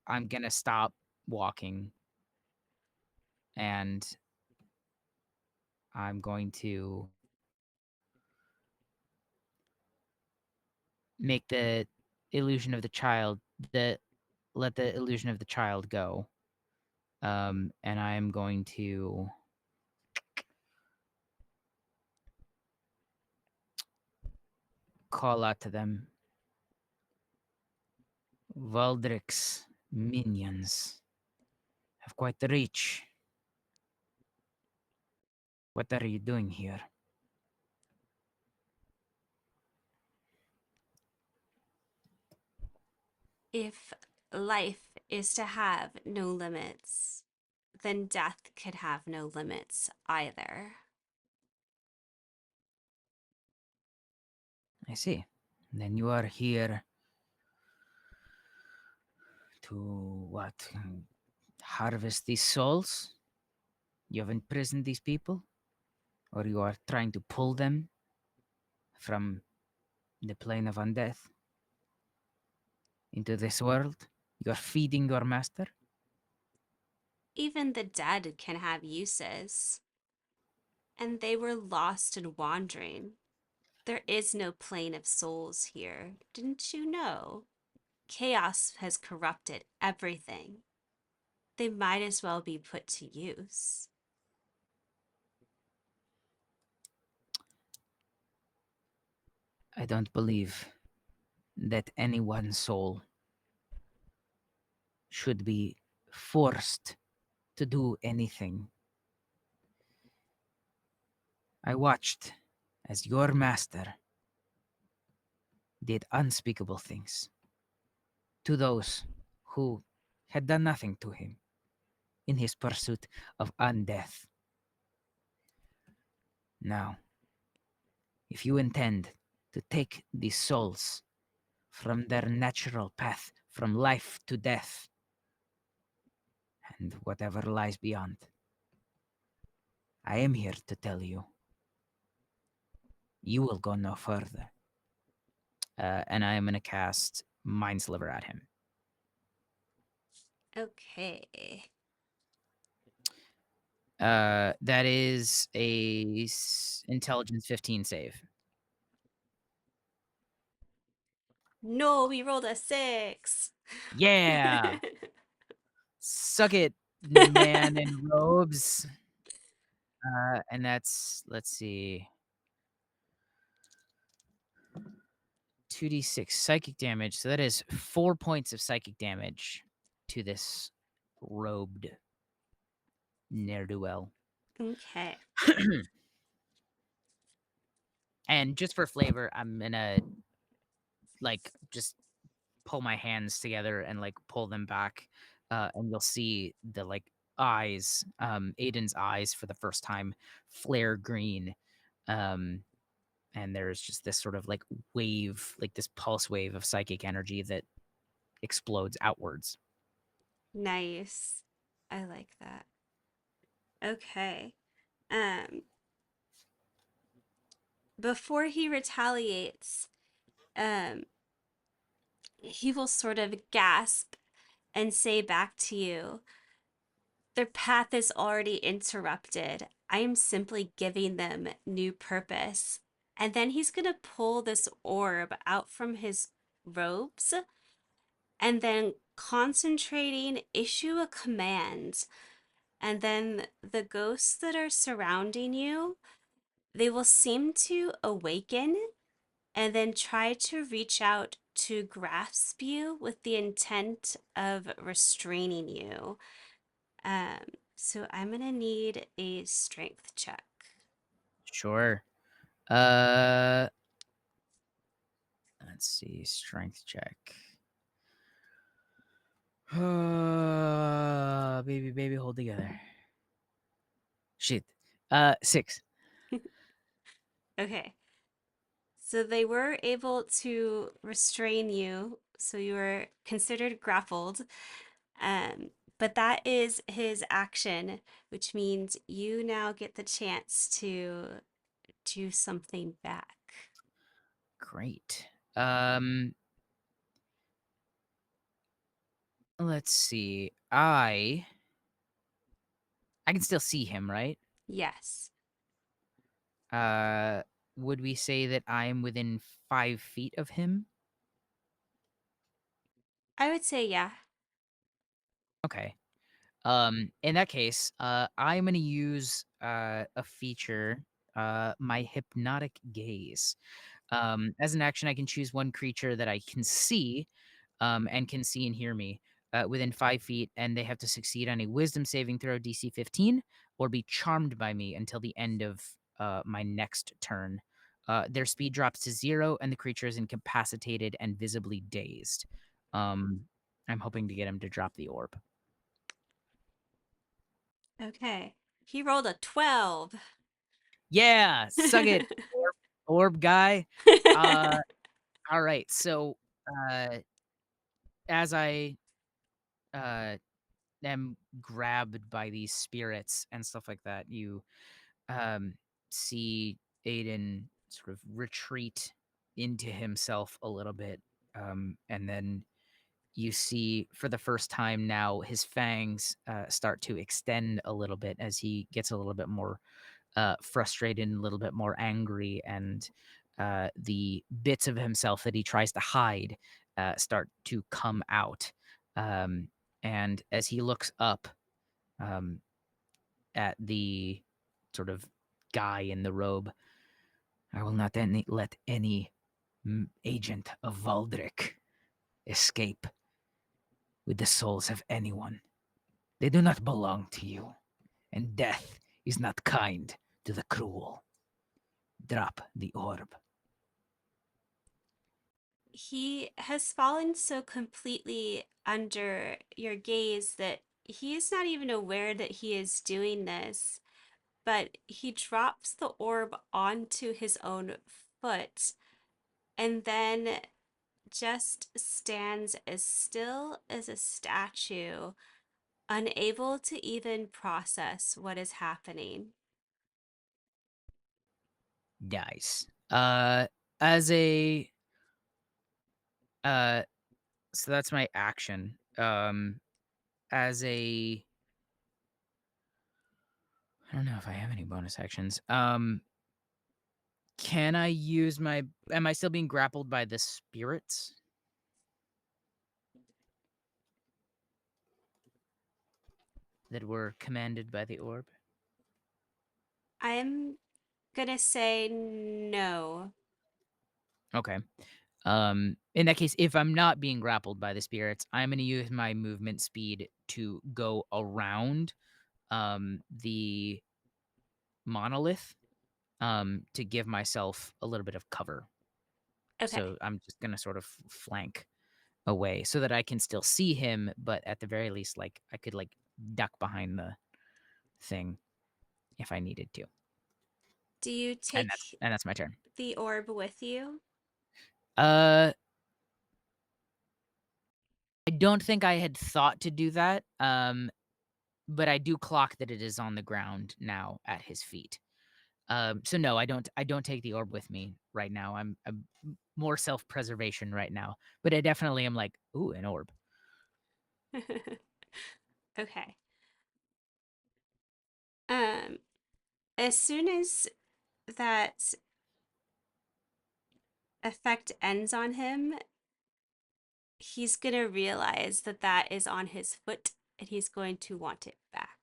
I'm gonna stop walking and I'm going to make the illusion of the child the let the illusion of the child go. And I'm going to call out to them. Valdrick's minions have quite the reach. What are you doing here? If life is to have no limits, then death could have no limits either. I see. Then you are here to what? Harvest these souls? You have imprisoned these people? Or you are trying to pull them from the plane of undeath into this world? You are feeding your master? Even the dead can have uses, and they were lost and wandering. There is no plane of souls here. Didn't you know? Chaos has corrupted everything. They might as well be put to use. I don't believe that any one soul should be forced to do anything. I watched as your master did unspeakable things to those who had done nothing to him in his pursuit of undeath. Now, if you intend to take these souls from their natural path, from life to death, and whatever lies beyond, I am here to tell you, you will go no further. And I am going to cast Mind Sliver at him. Okay. That is a intelligence 15 save. No, we rolled a 6. Yeah, suck it, man in robes. And that's, let's see, 2d6 psychic damage. So that is 4 points of psychic damage to this robed ne'er-do-well. Okay. And just for flavor, I'm gonna like just pull my hands together and like pull them back, and you'll see the like eyes, Aiden's eyes for the first time flare green, and there's just this sort of like wave, like this pulse wave of psychic energy that explodes outwards. Nice. I like that. Okay. Um, before he retaliates, um, he will sort of gasp and say back to you, their path is already interrupted. I am simply giving them new purpose. And then he's going to pull this orb out from his robes and then concentrating, issue a command. And then the ghosts that are surrounding you, they will seem to awaken and then try to reach out to grasp you with the intent of restraining you. Um, so I'm gonna need a strength check. Sure. Let's see, strength check. Baby, hold together. Shit. 6. Okay. So they were able to restrain you, so you were considered grappled. But that is his action, which means you now get the chance to do something back. Great. Let's see. I can still see him, right? Yes, Uh, would we say that I'm within 5 feet of him? I would say yeah. Okay. In that case, I'm gonna use a feature, my hypnotic gaze. As an action, I can choose one creature that I can see, and can see and hear me within 5 feet, and they have to succeed on a Wisdom saving throw DC 15, or be charmed by me until the end of my next turn. Their speed drops to 0, and the creature is incapacitated and visibly dazed. Um, I'm hoping to get him to drop the orb. Okay. He rolled a 12. Yeah, suck it, orb guy. Uh, all right. So, uh, as I uh am grabbed by these spirits and stuff like that, you see Aiden sort of retreat into himself a little bit, and then you see for the first time now his fangs start to extend a little bit as he gets a little bit more frustrated and a little bit more angry, and the bits of himself that he tries to hide start to come out. And as he looks up um, at the sort of guy in the robe, I will not let any agent of Valdric escape with the souls of anyone. They do not belong to you, and death is not kind to the cruel. Drop the orb. He has fallen so completely under your gaze that he is not even aware that he is doing this, but he drops the orb onto his own foot and then just stands as still as a statue, unable to even process what is happening. Nice. As a uh, so that's my action. As a, I don't know if I have any bonus actions. Can I use my? Am I still being grappled by the spirits that were commanded by the orb? I'm gonna say no. Okay. In that case, if I'm not being grappled by the spirits, I'm going to use my movement speed to go around the monolith to give myself a little bit of cover. Okay. So I'm just going to sort of flank away so that I can still see him, but at the very least, like I could like duck behind the thing if I needed to. Do you And take that's my turn. the orb with you? Uh I don't think I had thought to do that. But I do clock that it is on the ground now at his feet. So no, I don't take the orb with me right now. I'm more self-preservation right now. But I definitely am like, ooh, an orb. Okay. Um, as soon as that effect ends on him, he's gonna realize that that is on his foot and he's going to want it back.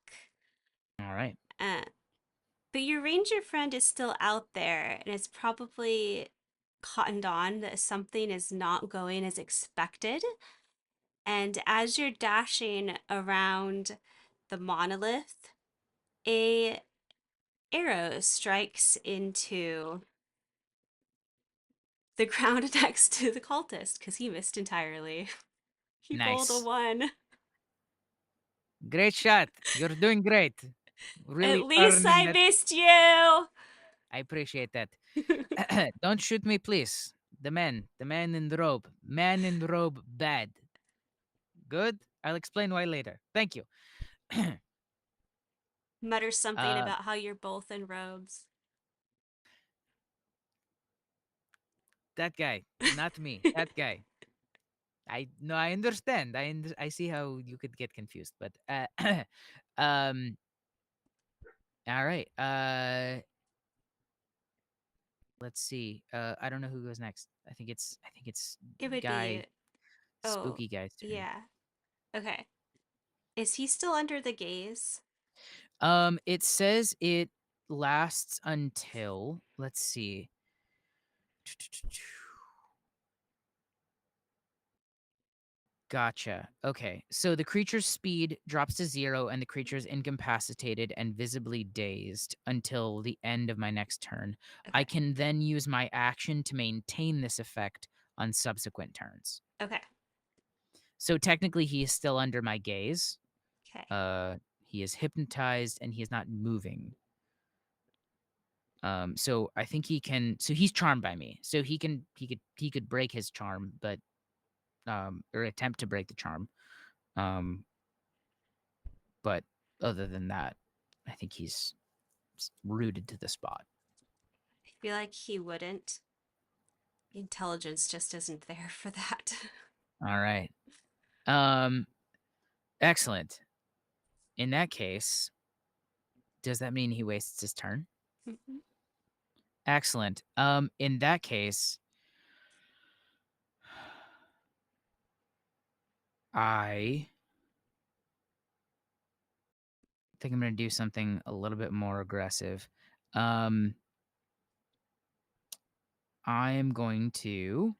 All right. Uh, but your ranger friend is still out there and it's probably cottoned on that something is not going as expected. And as you're dashing around the monolith, a arrow strikes into the ground next to the cultist because he missed entirely. He rolled a Nice. 1. Great shot. You're doing great. At Really least earning I that. missed you. I appreciate that. Don't shoot me, please. The man in the robe. Man in the robe, bad. Good? I'll explain why later. Thank you. Mutters something uh, about how you're both in robes. that guy, not me. That guy. I no, I understand. I see how you could get confused, but um, all right. Let's see. I don't know who goes next. I think it's It would be, guy, oh, spooky guy's turn. yeah. Okay. Is he still under the gaze? It says it lasts until, let's see. Gotcha. Okay. So the creature's speed drops to 0 and the creature is incapacitated and visibly dazed until the end of my next turn. I Okay. can then use my action to maintain this effect on subsequent turns. Okay. So technically he is still under my gaze. Okay. He is hypnotized and he is not moving. So I think he can, so he's charmed by me. So he could break his charm, but or attempt to break the charm. Um But other than that, I think he's rooted to the spot. I feel like he wouldn't. Intelligence just isn't there for that. All right. Um, excellent. In that case, does that mean he wastes his turn? Mhm. Excellent. In that case, I think I'm gonna do something a little bit more aggressive. Um, I am going to.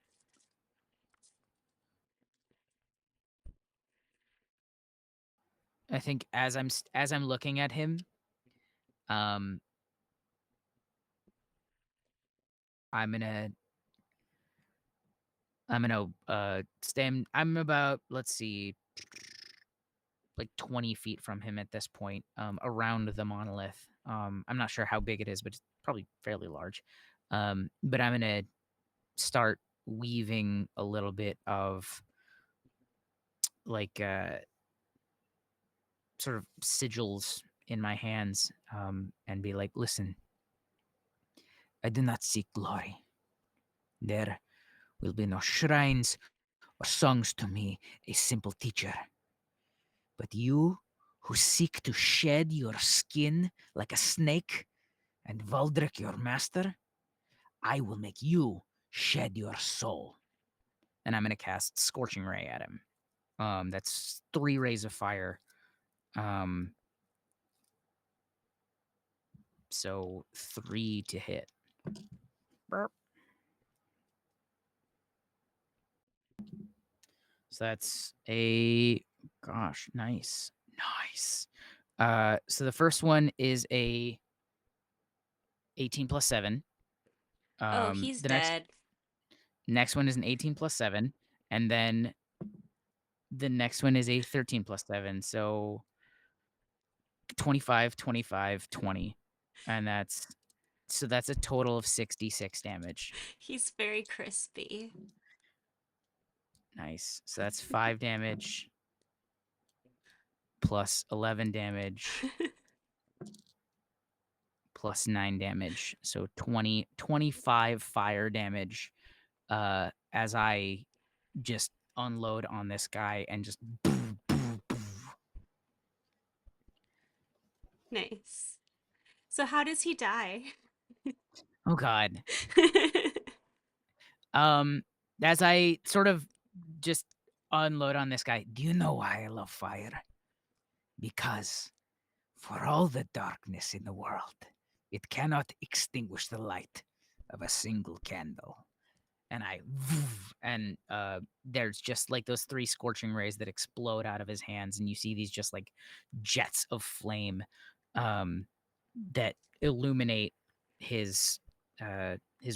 I think as I'm looking at him, um, I'm gonna stand. I'm about, let's see, like 20 feet from him at this point, around the monolith. I'm not sure how big it is, but it's probably fairly large. But I'm gonna start weaving a little bit of like sort of sigils in my hands, and be like, listen, I do not seek glory. There will be no shrines or songs to me, a simple teacher. But you who seek to shed your skin like a snake and Valdric your master, I will make you shed your soul. And I'm going to cast Scorching Ray at him. That's 3 rays of fire. Um, so 3 to hit. Burp. So that's a, gosh, nice. Nice. So the first one is a 18 plus 7. Oh, he's The dead. next one is an 18 plus 7, and then the next one is a 13 plus 7. So 25, 25, 20. And that's a total of 66 damage. He's very crispy. Nice. So that's 5 damage plus 11 damage plus 9 damage. So 25 fire damage as I just unload on this guy and just Nice. So how does he die? oh god. As I sort of just unload on this guy, do you know why I love fire? Because for all the darkness in the world, it cannot extinguish the light of a single candle. And there's just like those 3 scorching rays that explode out of his hands, and you see these just like jets of flame that illuminate his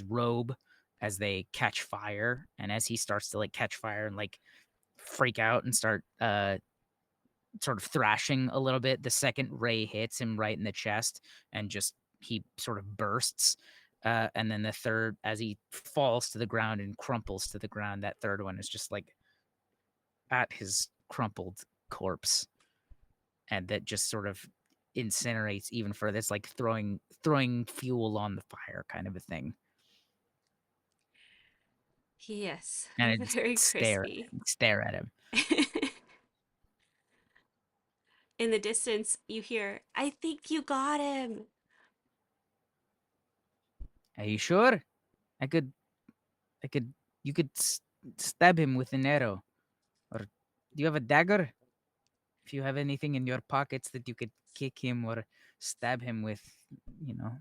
robe as they catch fire. And as he starts to like catch fire and like freak out and start sort of thrashing a little bit, the second ray hits him right in the chest and just he sort of bursts. And then the third, as he falls to the ground and crumples to the ground, that third one is just like at his crumpled corpse, and that just sort of incinerates even further. It's like throwing fuel on the fire, kind of a thing. Yes, And I just very crispy. stare at him. In the distance, you hear, I think you got him. Are you sure? I could, I could, you could stab him with an arrow, or do you have a dagger? If you have anything in your pockets that you could kick him or stab him with, you know.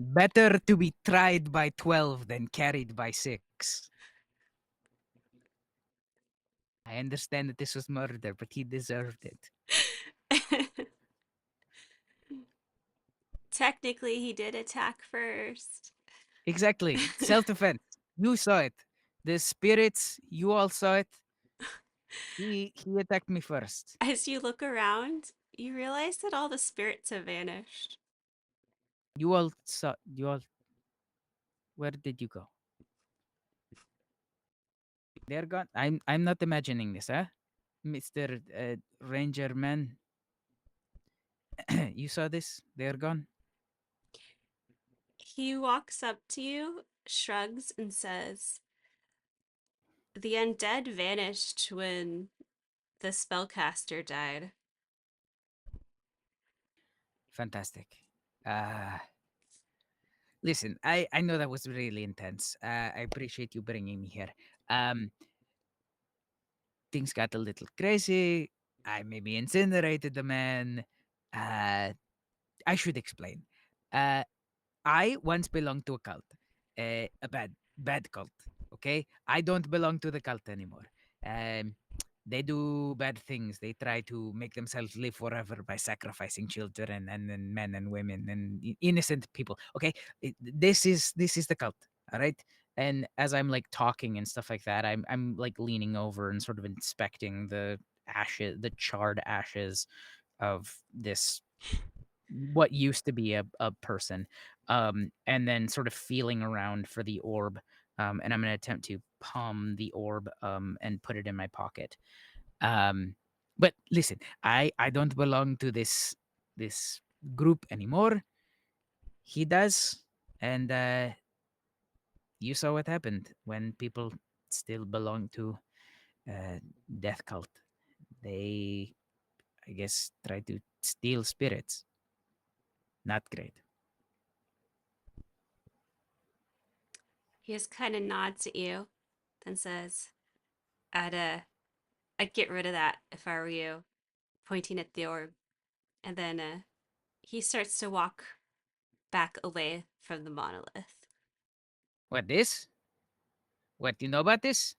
Better to be tried by 12 than carried by 6. I understand that this was murder, but he deserved it. Technically, he did attack first. Exactly. Self-defense. You saw it. The spirits, you all saw it. He attacked me first. As you look around, you realize that all the spirits have vanished. You all, where did you go? They're gone. I'm not imagining this, huh? Mr. Ranger Man. You saw this? They're gone. He walks up to you, shrugs, and says, the undead vanished when the spellcaster died. Fantastic. Uh, Listen, I know that was really intense. I appreciate you bringing me here. Um, things got a little crazy. I maybe incinerated the man. Uh, I should explain. Uh, I once belonged to a cult, a bad cult. Okay, I don't belong to the cult anymore. Um, they do bad things. They try to make themselves live forever by sacrificing children and men and women and innocent people. Okay, this is the cult. All right. And as I'm like talking and stuff like that, I'm like leaning over and sort of inspecting the ashes, the charred ashes of this what used to be a person, and then sort of feeling around for the orb, and I'm going to attempt to palm the orb, and put it in my pocket. um, but listen, I don't belong to this group anymore. He does, and you saw what happened when people still belong to uh, death cult. They, I guess, try to steal spirits. Not great. He just kind of nods at you, then says, I'd, uh, I'd get rid of that if I were you, pointing at the orb. And then he starts to walk back away from the monolith. What this? What do you know about this?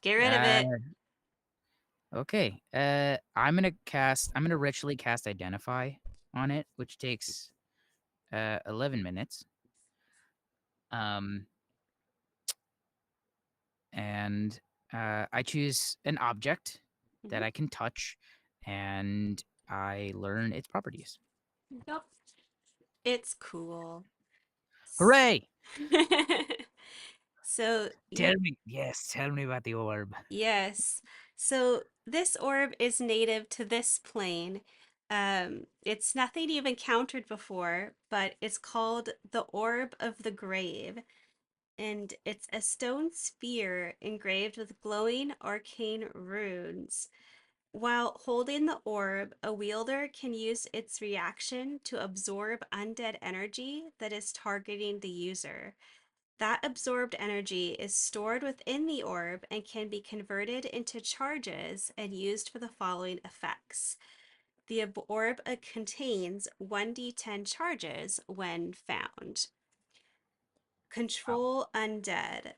Get rid of it. Uh, okay. I'm gonna ritually cast Identify on it, which takes 11 minutes. Um, and I choose an object that Mhm. I can touch, and I learn its properties. Yep. It's cool. Hooray! So Tell you me, yes, tell me about the orb. Yes. So this orb is native to this plane. It's nothing you've encountered before, but it's called the Orb of the Grave, and it's a stone sphere engraved with glowing arcane runes. While holding the orb, a wielder can use its reaction to absorb undead energy that is targeting the user. That absorbed energy is stored within the orb and can be converted into charges and used for the following effects. The orb contains 1d10 charges when found. Wow. Control undead.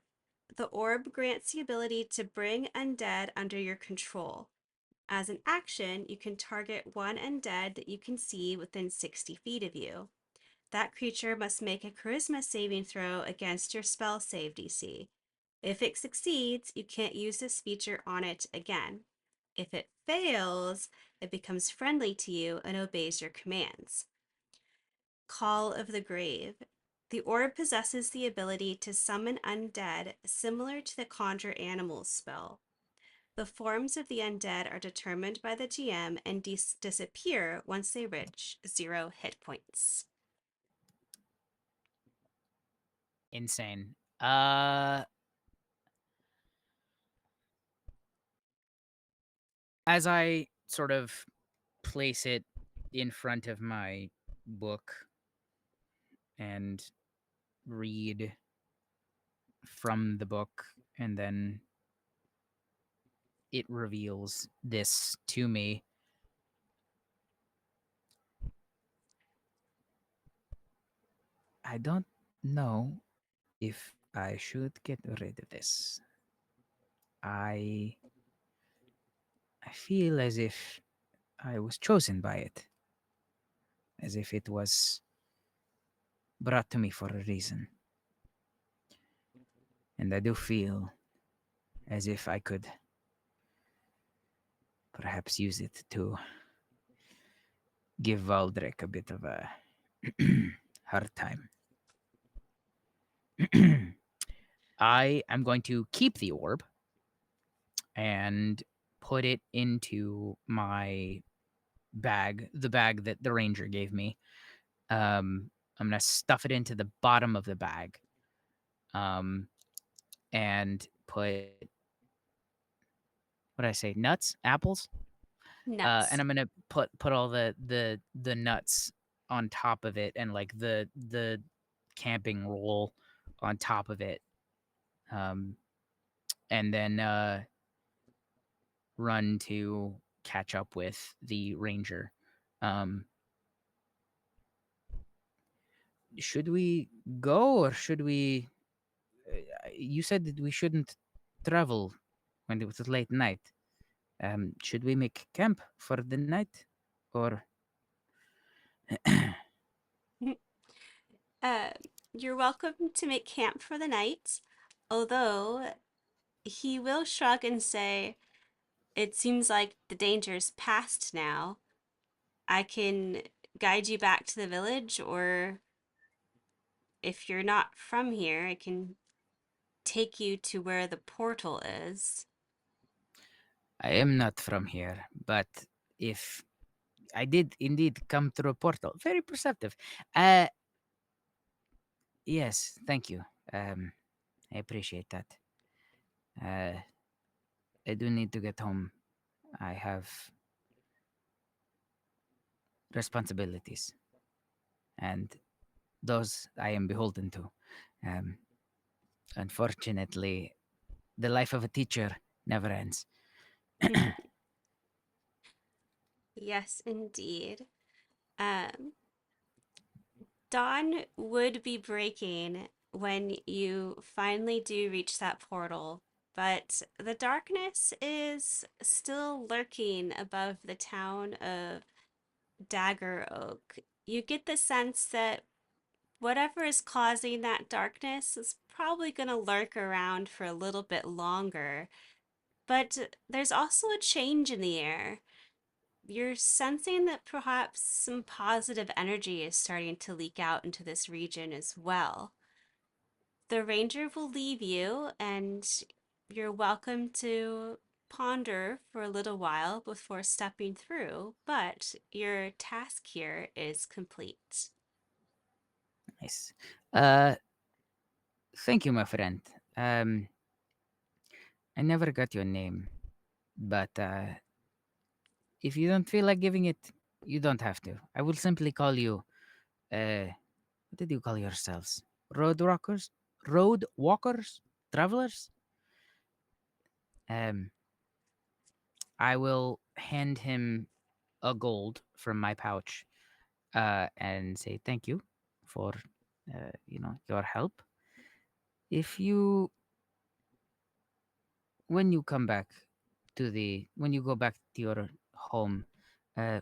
The orb grants the ability to bring undead under your control. As an action, you can target one undead that you can see within 60 feet of you. That creature must make a charisma saving throw against your spell save DC. If it succeeds, you can't use this feature on it again. If it fails, it becomes friendly to you and obeys your commands. Call of the Grave. The orb possesses the ability to summon undead similar to the Conjure Animals spell. The forms of the undead are determined by the GM and disappear once they reach 0 hit points. Insane. As I sort of place it in front of my book and read from the book, and then it reveals this to me. I don't know if I should get rid of this. I I feel as if I was chosen by it, as if it was brought to me for a reason. And I do feel as if I could perhaps use it to give Valdrick a bit of a hard time. I am going to keep the orb and put it into my bag, the bag that the ranger gave me. I'm gonna stuff it into the bottom of the bag, um, and put what did I say? Nuts, apples, And Nuts. I'm gonna put all the nuts on top of it, and like the camping roll on top of it, um, and then run to catch up with the ranger. Um, should we go or should we? You said that we shouldn't travel when it was late night. Should we make camp for the night, or uh, you're welcome to make camp for the night, although he will shrug and say, "It seems like the danger's past now. I can guide you back to the village, or if you're not from here, I can take you to where the portal is." I am not from here, but if I did indeed come through a portal, very perceptive. Uh, yes, thank you. I appreciate that. Uh, I do need to get home. I have responsibilities, and those I am beholden to. Um, unfortunately, the life of a teacher never ends. Yes, indeed. Um, Dawn would be breaking when you finally do reach that portal, but the darkness is still lurking above the town of DaggerO'ak. You get the sense that whatever is causing that darkness is probably going to lurk around for a little bit longer. But there's also a change in the air. You're sensing that perhaps some positive energy is starting to leak out into this region as well. The ranger will leave you, and you're welcome to ponder for a little while before stepping through, but your task here is complete. Nice. Uh, thank you, my friend. I never got your name, but if you don't feel like giving it, you don't have to. I will simply call you. What did you call yourselves? Road rockers, road walkers, travelers. Um, I will hand him a gold from my pouch, and say thank you for, your help. If you, when you come back when you go back to your home, uh,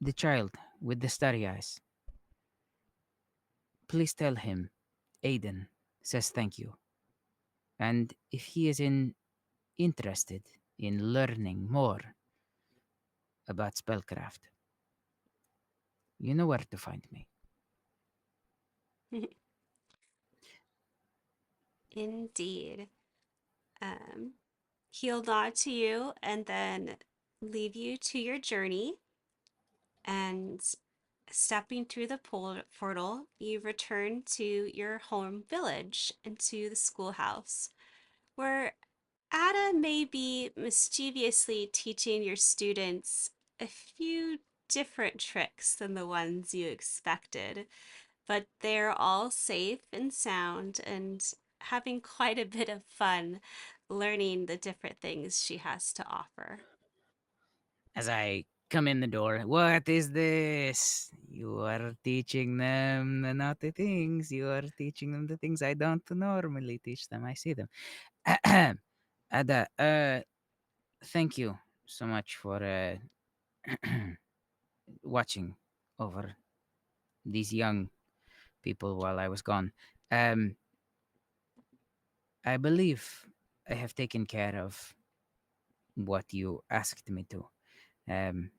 the child with the starry eyes, please tell him, Aiden says thank you. And if he is interested in learning more about spellcraft, you know where to find me. Indeed. Um, he'll nod to you and then leave you to your journey. And stepping through the portal, you return to your home village and to the schoolhouse, where Ada may be mischievously teaching your students a few different tricks than the ones you expected, but they're all safe and sound and having quite a bit of fun learning the different things she has to offer. As I come in the door, what is this? You are teaching them the naughty things. You are teaching them the things I don't normally teach them. I see them. Ada, thank you so much for watching over these young people while I was gone. Um, I believe I have taken care of what you asked me to. Um,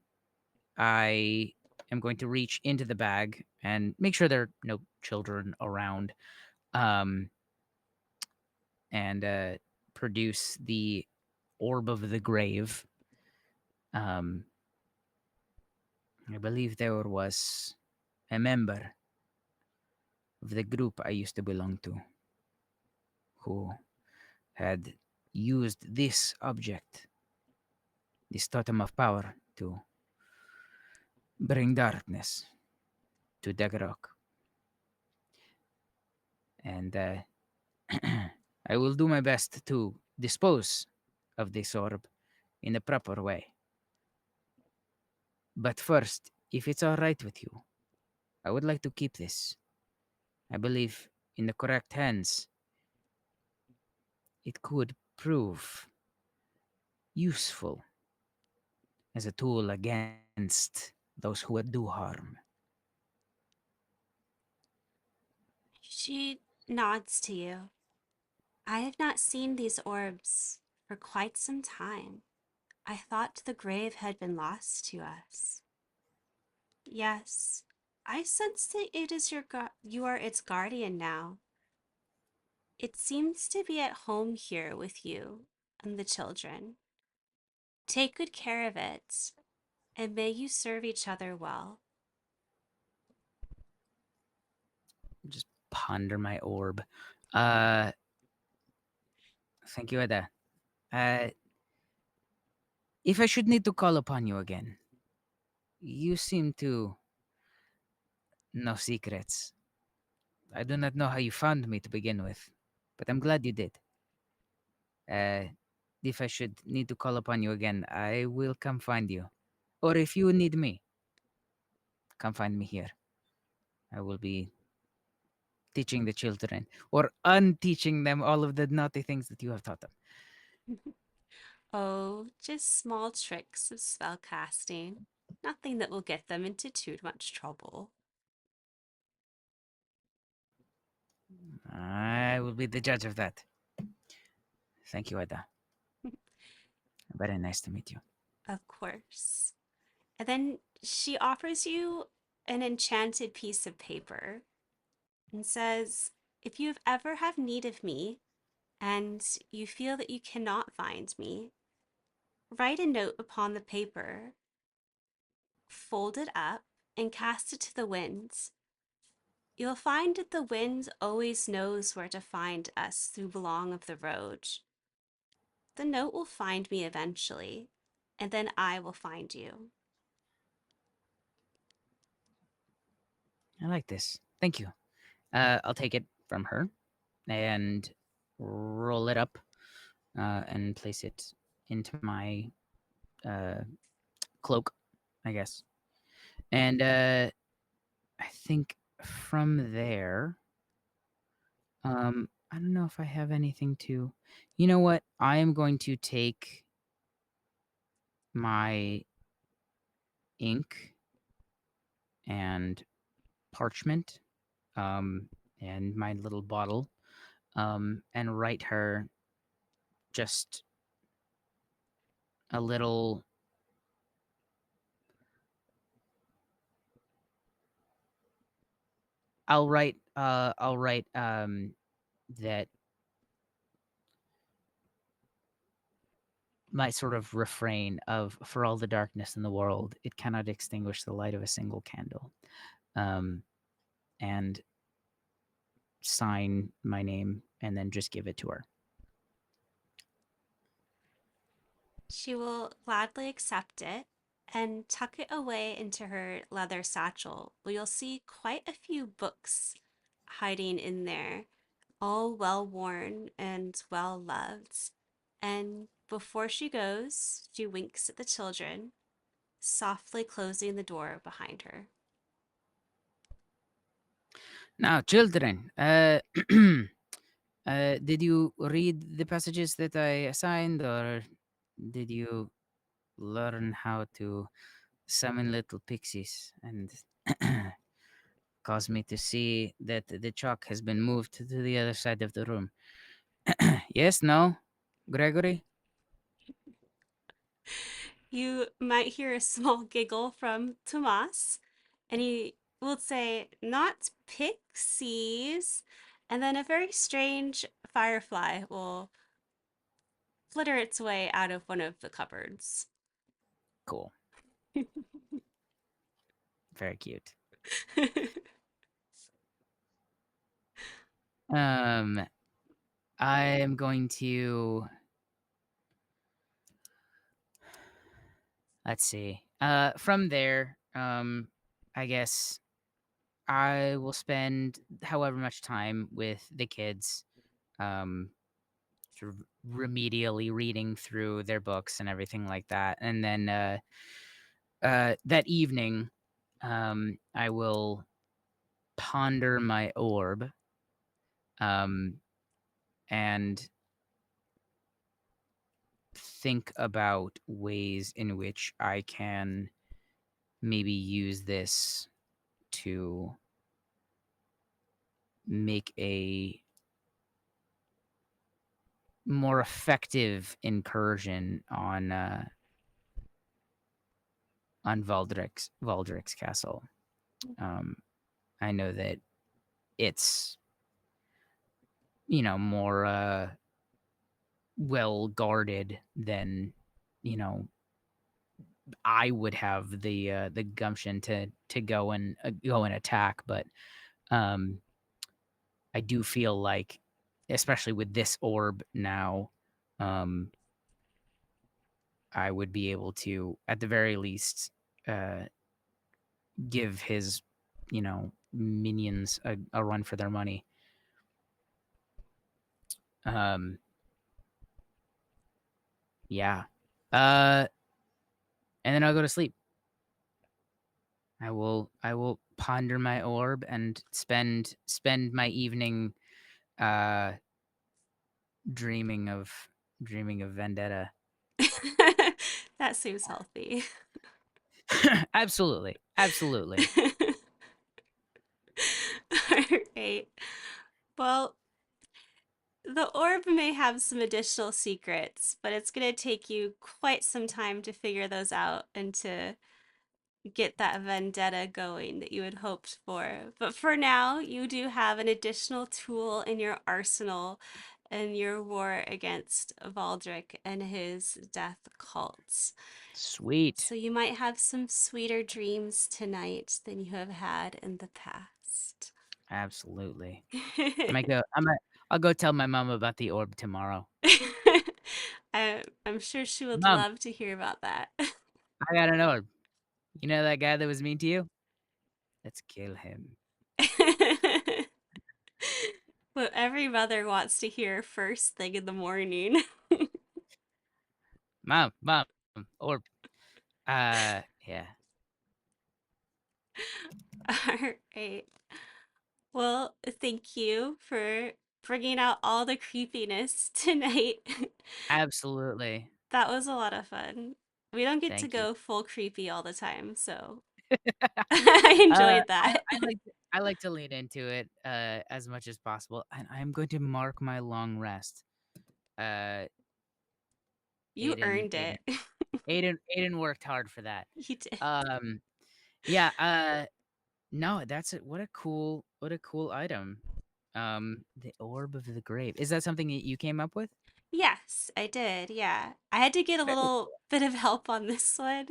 I am going to reach into the bag and make sure there are no children around, um, and produce the orb of the grave. Um, I believe there was a member of the group I used to belong to who had used this object this totem of power to bring darkness to DaggerO'ak. And I will do my best to dispose of this orb in a proper way. But first, if it's all right with you, I would like to keep this. I believe in the correct hands, it could prove useful as a tool against those who would do harm. She nods to you. I have not seen these orbs for quite some time. I thought the grave had been lost to us. Yes, I sense that it is you are its guardian now. It seems to be at home here with you and the children. Take good care of it, and may you serve each other well. Just ponder my orb. Uh, Thank you, Ada. Uh, if I should need to call upon you again, you seem to know secrets. I do not know how you found me to begin with, but I'm glad you did. Uh, if I should need to call upon you again, I will come find you. Or if you need me, come find me here. I will be teaching the children or unteaching them all of the naughty things that you have taught them. Oh, just small tricks of spell casting. Nothing that will get them into too much trouble. I will be the judge of that. Thank you, Ada. Very nice to meet you. Of course. And then she offers you an enchanted piece of paper and says, if you ever have need of me and you feel that you cannot find me, write a note upon the paper, fold it up, and cast it to the winds. You'll find that the wind always knows where to find us through along of the road. The note will find me eventually, and then I will find you. I like this. Thank you. I'll take it from her and roll it up and place it into my uh, cloak, I guess. And I think from there, I don't know if I have anything to. You know what? I am going to take my ink and parchment, um, and my little bottle, and write her just a little. I'll write that my sort of refrain of for all the darkness in the world, it cannot extinguish the light of a single candle. Um, and sign my name and then just give it to her. She will gladly accept it and tuck it away into her leather satchel, where you'll see quite a few books hiding in there, all well worn and well loved. And before she goes, she winks at the children, softly closing the door behind her. Now, children, did you read the passages that I assigned, or did you learn how to summon little pixies and cause me to see that the chalk has been moved to the other side of the room? Yes, no, Gregory? You might hear a small giggle from Tomas, and he will say, "Not pixies." And then a very strange firefly will flitter its way out of one of the cupboards. Cool. Very cute. Um, I am going to let's see. From there, I guess I will spend however much time with the kids, um, sort of remedially reading through their books and everything like that, and then that evening, I will ponder my orb, um, and think about ways in which I can maybe use this to make a more effective incursion on Valdric's castle. Um, I know that it's more well guarded than you know I would have the gumption to go and attack, but um, I do feel like, especially with this orb now, um, I would be able to, at the very least, uh, give his, minions a run for their money. Um, yeah. And then I'll go to sleep. I will ponder my orb and spend my evening uh dreaming of vendetta. That seems healthy. Absolutely. Absolutely. Alright. Well, the orb may have some additional secrets, but it's going to take you quite some time to figure those out and to get that vendetta going that you had hoped for. But for now, you do have an additional tool in your arsenal in your war against Valdric and his death cults. Sweet. So you might have some sweeter dreams tonight than you have had in the past. Absolutely. I'll go tell my mom about the orb tomorrow. I'm sure she would Mom, love to hear about that. I got an orb. You know that guy that was mean to you? Let's kill him. What every mother wants to hear first thing in the morning. Mom, orb. Yeah. All right. Well, thank you for bringing out all the creepiness tonight. Absolutely. That was a lot of fun. We don't get to Thank you. go full creepy all the time, so I Uh, enjoyed I that. I like to lean into it, as much as possible, and I'm going to mark my long rest. Uh, You Aiden earned Aiden it. Aiden worked hard for that. You did. Um, yeah, no, that's it. What a cool item. The Orb of the Grave. Is that something that you came up with? Yes, I did. Yeah. I had to get a Very little cool. bit of help on this one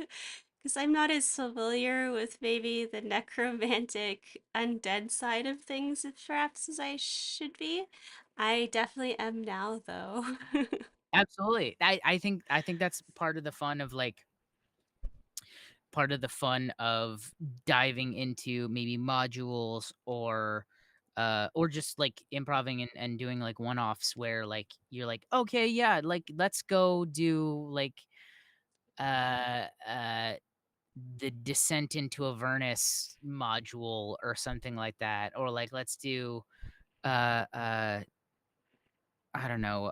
because I'm not as familiar with maybe the necromantic undead side of things as perhaps as I should be. I definitely am now, though. Absolutely. I think that's part of the fun of diving into maybe modules or just like improving and doing like one-offs where like you're like, okay, yeah, like let's go do like uh uh the descent into Avernus module or something like that, or like let's do uh uh I don't know,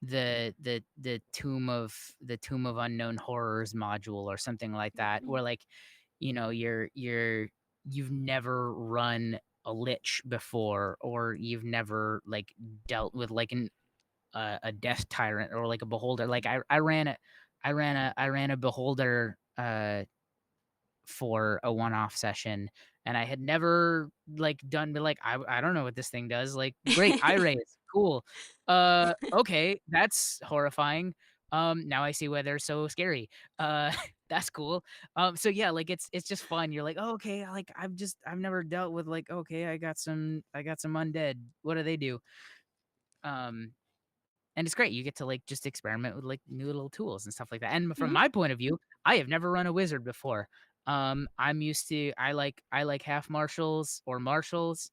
the Tomb of Unknown Horrors module or something like that, where like, you've never run a lich before, or you've never like dealt with like a death tyrant or like a beholder. Like I ran a beholder for a one-off session, and I had never like done like I don't know what this thing does. Like, great, eye raise, cool. Okay, that's horrifying. Now I see why they're so scary. That's cool. So yeah, like it's just fun. You're like, oh, okay, like I've never dealt with like, okay, I got some undead. What do they do? Um, and it's great. You get to like just experiment with like new little tools and stuff like that. And from Mhm. my point of view, I have never run a wizard before. I'm used to I like half marshals or marshals.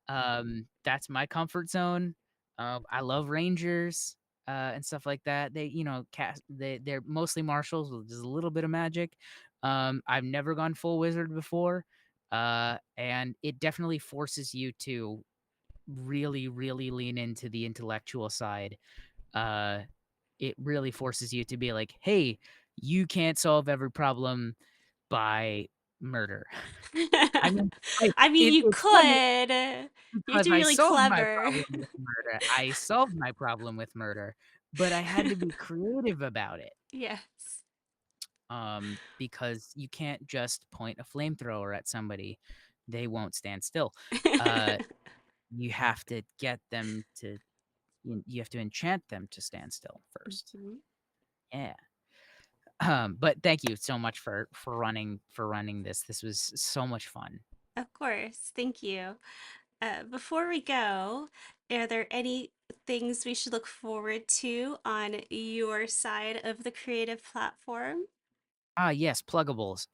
That's my comfort zone. I love rangers and stuff like that. They cast they're mostly marshals with just a little bit of magic. I've never gone full wizard before. And it definitely forces you to really, really lean into the intellectual side. Uh, it really forces you to be like, "Hey, you can't solve every problem by murder." I mean, I I mean, it you it's funny could. You have because to be I really solved my clever. problem with murder. I solved my problem with murder, but I had to be creative about it. Yes. Because you can't just point a flamethrower at somebody. They won't stand still. Uh, you have to get them to you have to enchant them to stand still first. Mhm. Yeah. But thank you so much for running this. This was so much fun. Of course. Thank you. Before we go, are there any things we should look forward to on your side of the creative platform? Ah, yes, pluggables.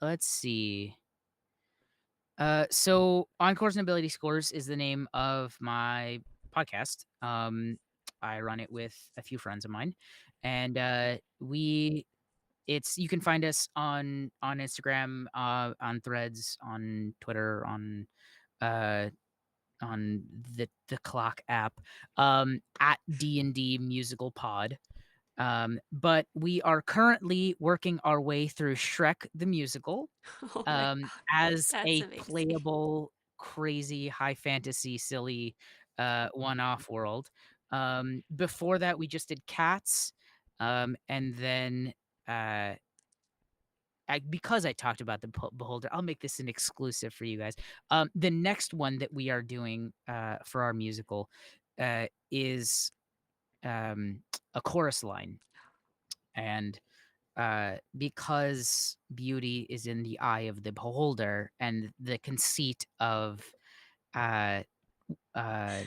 Let's see. So Encores and Ability Scores is the name of my podcast. I run it with a few friends of mine, and we it's you can find us on Instagram, on Threads, on Twitter, uh on the Clock app, at dndmusicalpod. But we are currently working our way through Shrek the Musical, Oh my God, as that's a amazing. playable, crazy, high fantasy, silly, one-off world. Before that, we just did Cats, and then, uh, because I talked about the Beholder, I'll make this an exclusive for you guys. The next one that we are doing, for our musical, is, a chorus line, and because beauty is in the eye of the beholder, and the conceit of uh, uh,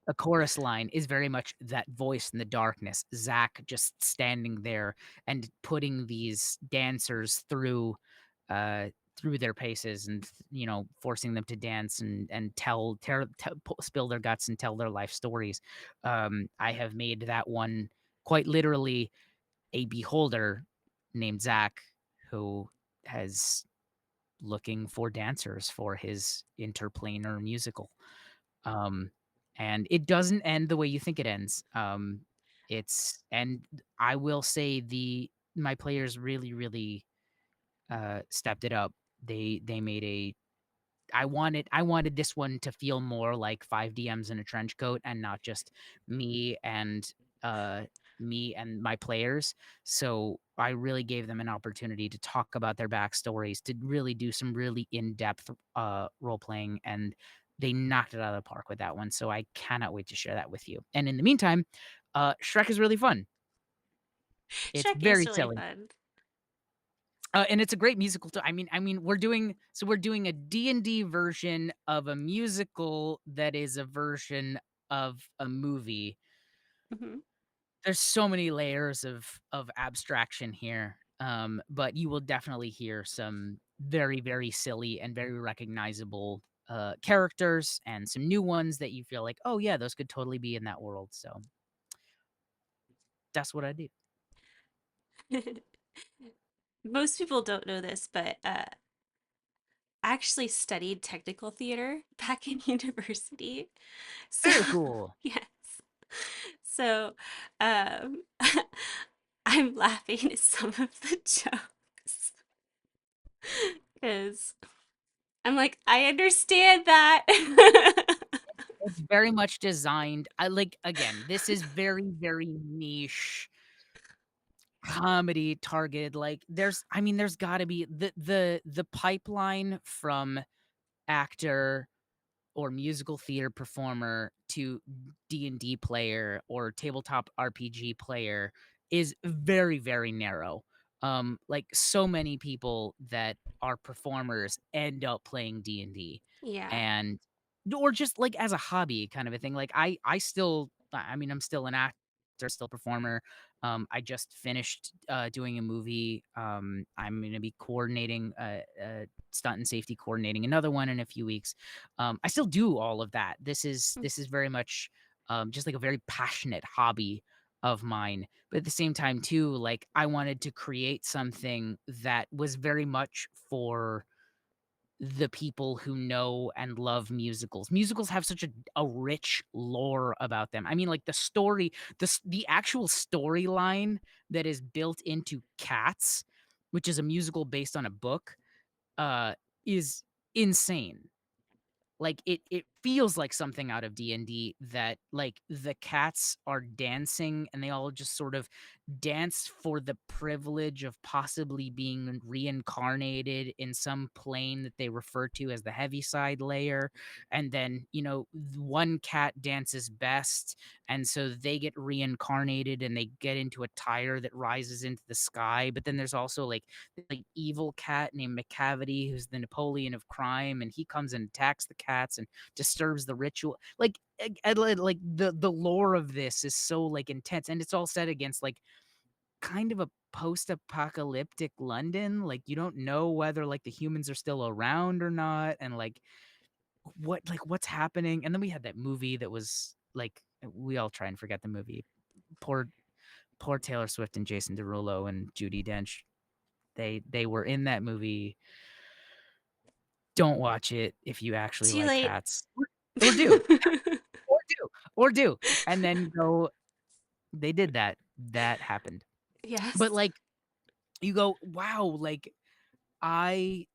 a chorus line is very much that voice in the darkness. Zach just standing there and putting these dancers through their paces, and forcing them to dance and spill their guts and tell their life stories. I have made that one quite literally a beholder named Zach, who has looking for dancers for his interplanar musical. Um, and it doesn't end the way you think it ends. And I will say my players really, really stepped it up. They made a I wanted this one to feel more like 5 DMs in a trench coat, and not just me and uh me and my players. So I really gave them an opportunity to talk about their backstories, to really do some really in-depth role playing, and they knocked it out of the park with that one. So I cannot wait to share that with you. And in the meantime, Shrek is really fun. It's Shrek is very really silly. fun. And it's a great musical too. I mean, we're doing a D&D version of a musical that is a version of a movie. Hmm. There's so many layers of abstraction here. But you will definitely hear some very, very silly and very recognizable characters, and some new ones that you feel like, oh yeah, those could totally be in that world. So that's what I do. Most people don't know this, but I actually studied technical theater back in university. So, Very cool. yes. So, um, I'm laughing at some of the jokes because I'm like, I understand that. It's very much designed. I like again, this is very, very niche comedy targeted. Like there's gotta be the pipeline from actor or musical theater performer to D&D player or tabletop RPG player is very, very narrow. Like so many people that are performers end up playing D&D, Yeah. and or just like as a hobby kind of a thing. Like I still I mean, I'm still an actor, still a performer. I just finished doing a movie. I'm going to be coordinating stunt and safety coordinating another one in a few weeks. I still do all of that. This is very much just like a very passionate hobby of mine. But at the same time too, like I wanted to create something that was very much for the people who know and love musicals. Musicals have such a rich lore about them. I mean, like the story, the actual storyline that is built into Cats, which is a musical based on a book, is insane. Like it feels like something out of D&D, that like the cats are dancing and they all just sort of dance for the privilege of possibly being reincarnated in some plane that they refer to as the Heaviside layer. And then, one cat dances best, and so they get reincarnated and they get into a tire that rises into the sky. But then there's also like evil cat named McCavity, who's the Napoleon of crime, and he comes and attacks the cats and disturbs the ritual. Like the lore of this is so like intense, and it's all set against like kind of a post-apocalyptic London. Like you don't know whether like the humans are still around or not, and like what's happening. And then we had that movie that was like, we all try and forget the movie. Poor Taylor Swift and Jason Derulo and Judi Dench. They were in that movie. Don't watch it if you actually Too like late. cats, or do, or do, and then go. They did that. That happened. But Yes. like you go, wow, like I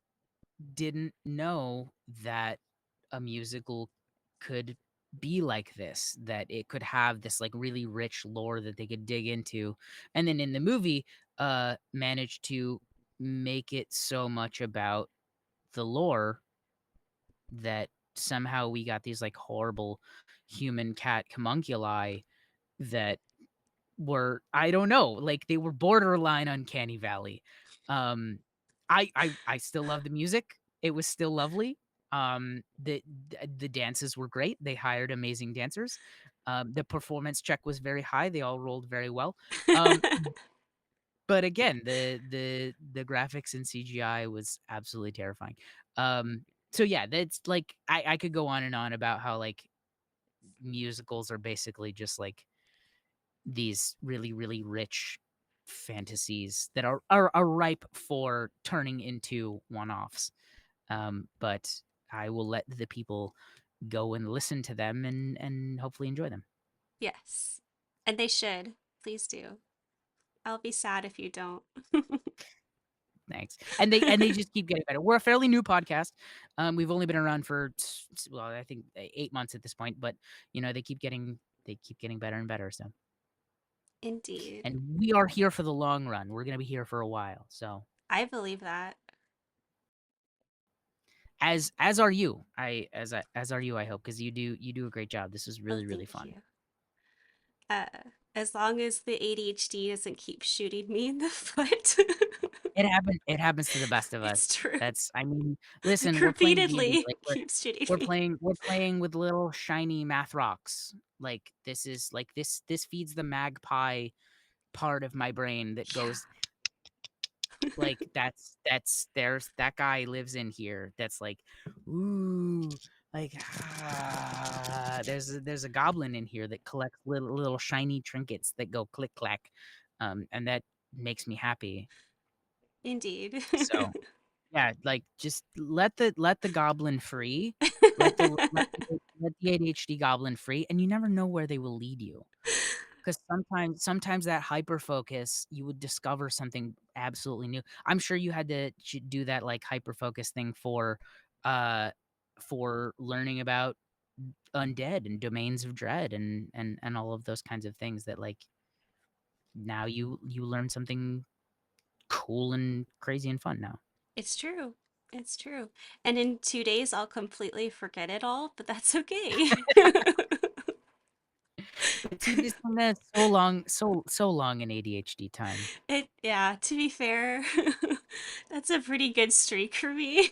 didn't know that a musical could be like this, that it could have this like really rich lore that they could dig into. And then in the movie, managed to make it so much about the lore that somehow we got these like horrible human cat homunculi that were, I don't know, like they were borderline uncanny valley. I still love the music. It was still lovely. The dances were great. They hired amazing dancers. The performance check was very high. They all rolled very well. Um, but again, the graphics and CGI was absolutely terrifying. So yeah, that's like I could go on and on about how like musicals are basically just like these really, really rich fantasies that are ripe for turning into one-offs. But I will let the people go and listen to them and hopefully enjoy them. Yes. And they should. Please do. I'll be sad if you don't. Thanks. And they just keep getting better. We're a fairly new podcast. We've only been around for well, I think 8 months at this point, but they keep getting better and better. So, Indeed. and we are here for the long run. We're gonna be here for a while. So, I believe that. as are you. As are you, I hope, because you do a great job. This is Oh, really, really thank you. fun. Uh, as long as the ADHD doesn't keep shooting me in the foot. It happens to the best of It's us. true. I mean, listen, we're playing D&D, Repeatedly like keeps shooting we're me. playing we're playing with little shiny math rocks. Like this feeds the magpie part of my brain that Yeah. goes like, there's that guy lives in here that's like, ooh, like, there's a goblin in here that collects little shiny trinkets that go click clack, and that makes me happy. Indeed. So yeah, like just let the goblin free, let the ADHD goblin free, and you never know where they will lead you. Because sometimes that hyper focus, you would discover something absolutely new. I'm sure you had to do that like hyper focus thing uh, for learning about undead and domains of dread and all of those kinds of things that like now you learn something cool and crazy and fun now. It's true. It's true. And in 2 days, I'll completely forget it all, but that's okay. But 2 days from now, so long, so long in ADHD time. Yeah, to be fair, that's a pretty good streak for me.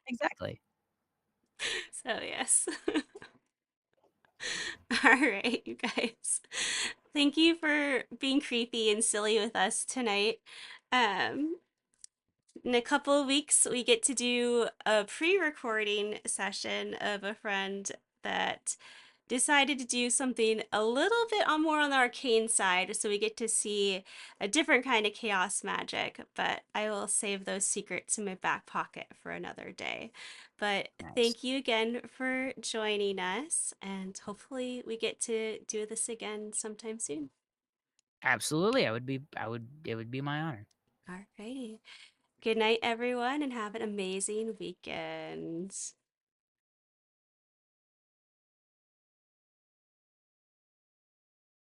Exactly. So, yes. All right, you guys. Thank you for being creepy and silly with us tonight. Um, in a couple of weeks, we get to do a pre-recording session of a friend that decided to do something a little bit more on the arcane side, so we get to see a different kind of chaos magic, but I will save those secrets in my back pocket for another day. But Nice. thank you again for joining us, and hopefully we get to do this again sometime soon. Absolutely. It would be my honor. All righty. Good night, everyone, and have an amazing weekend.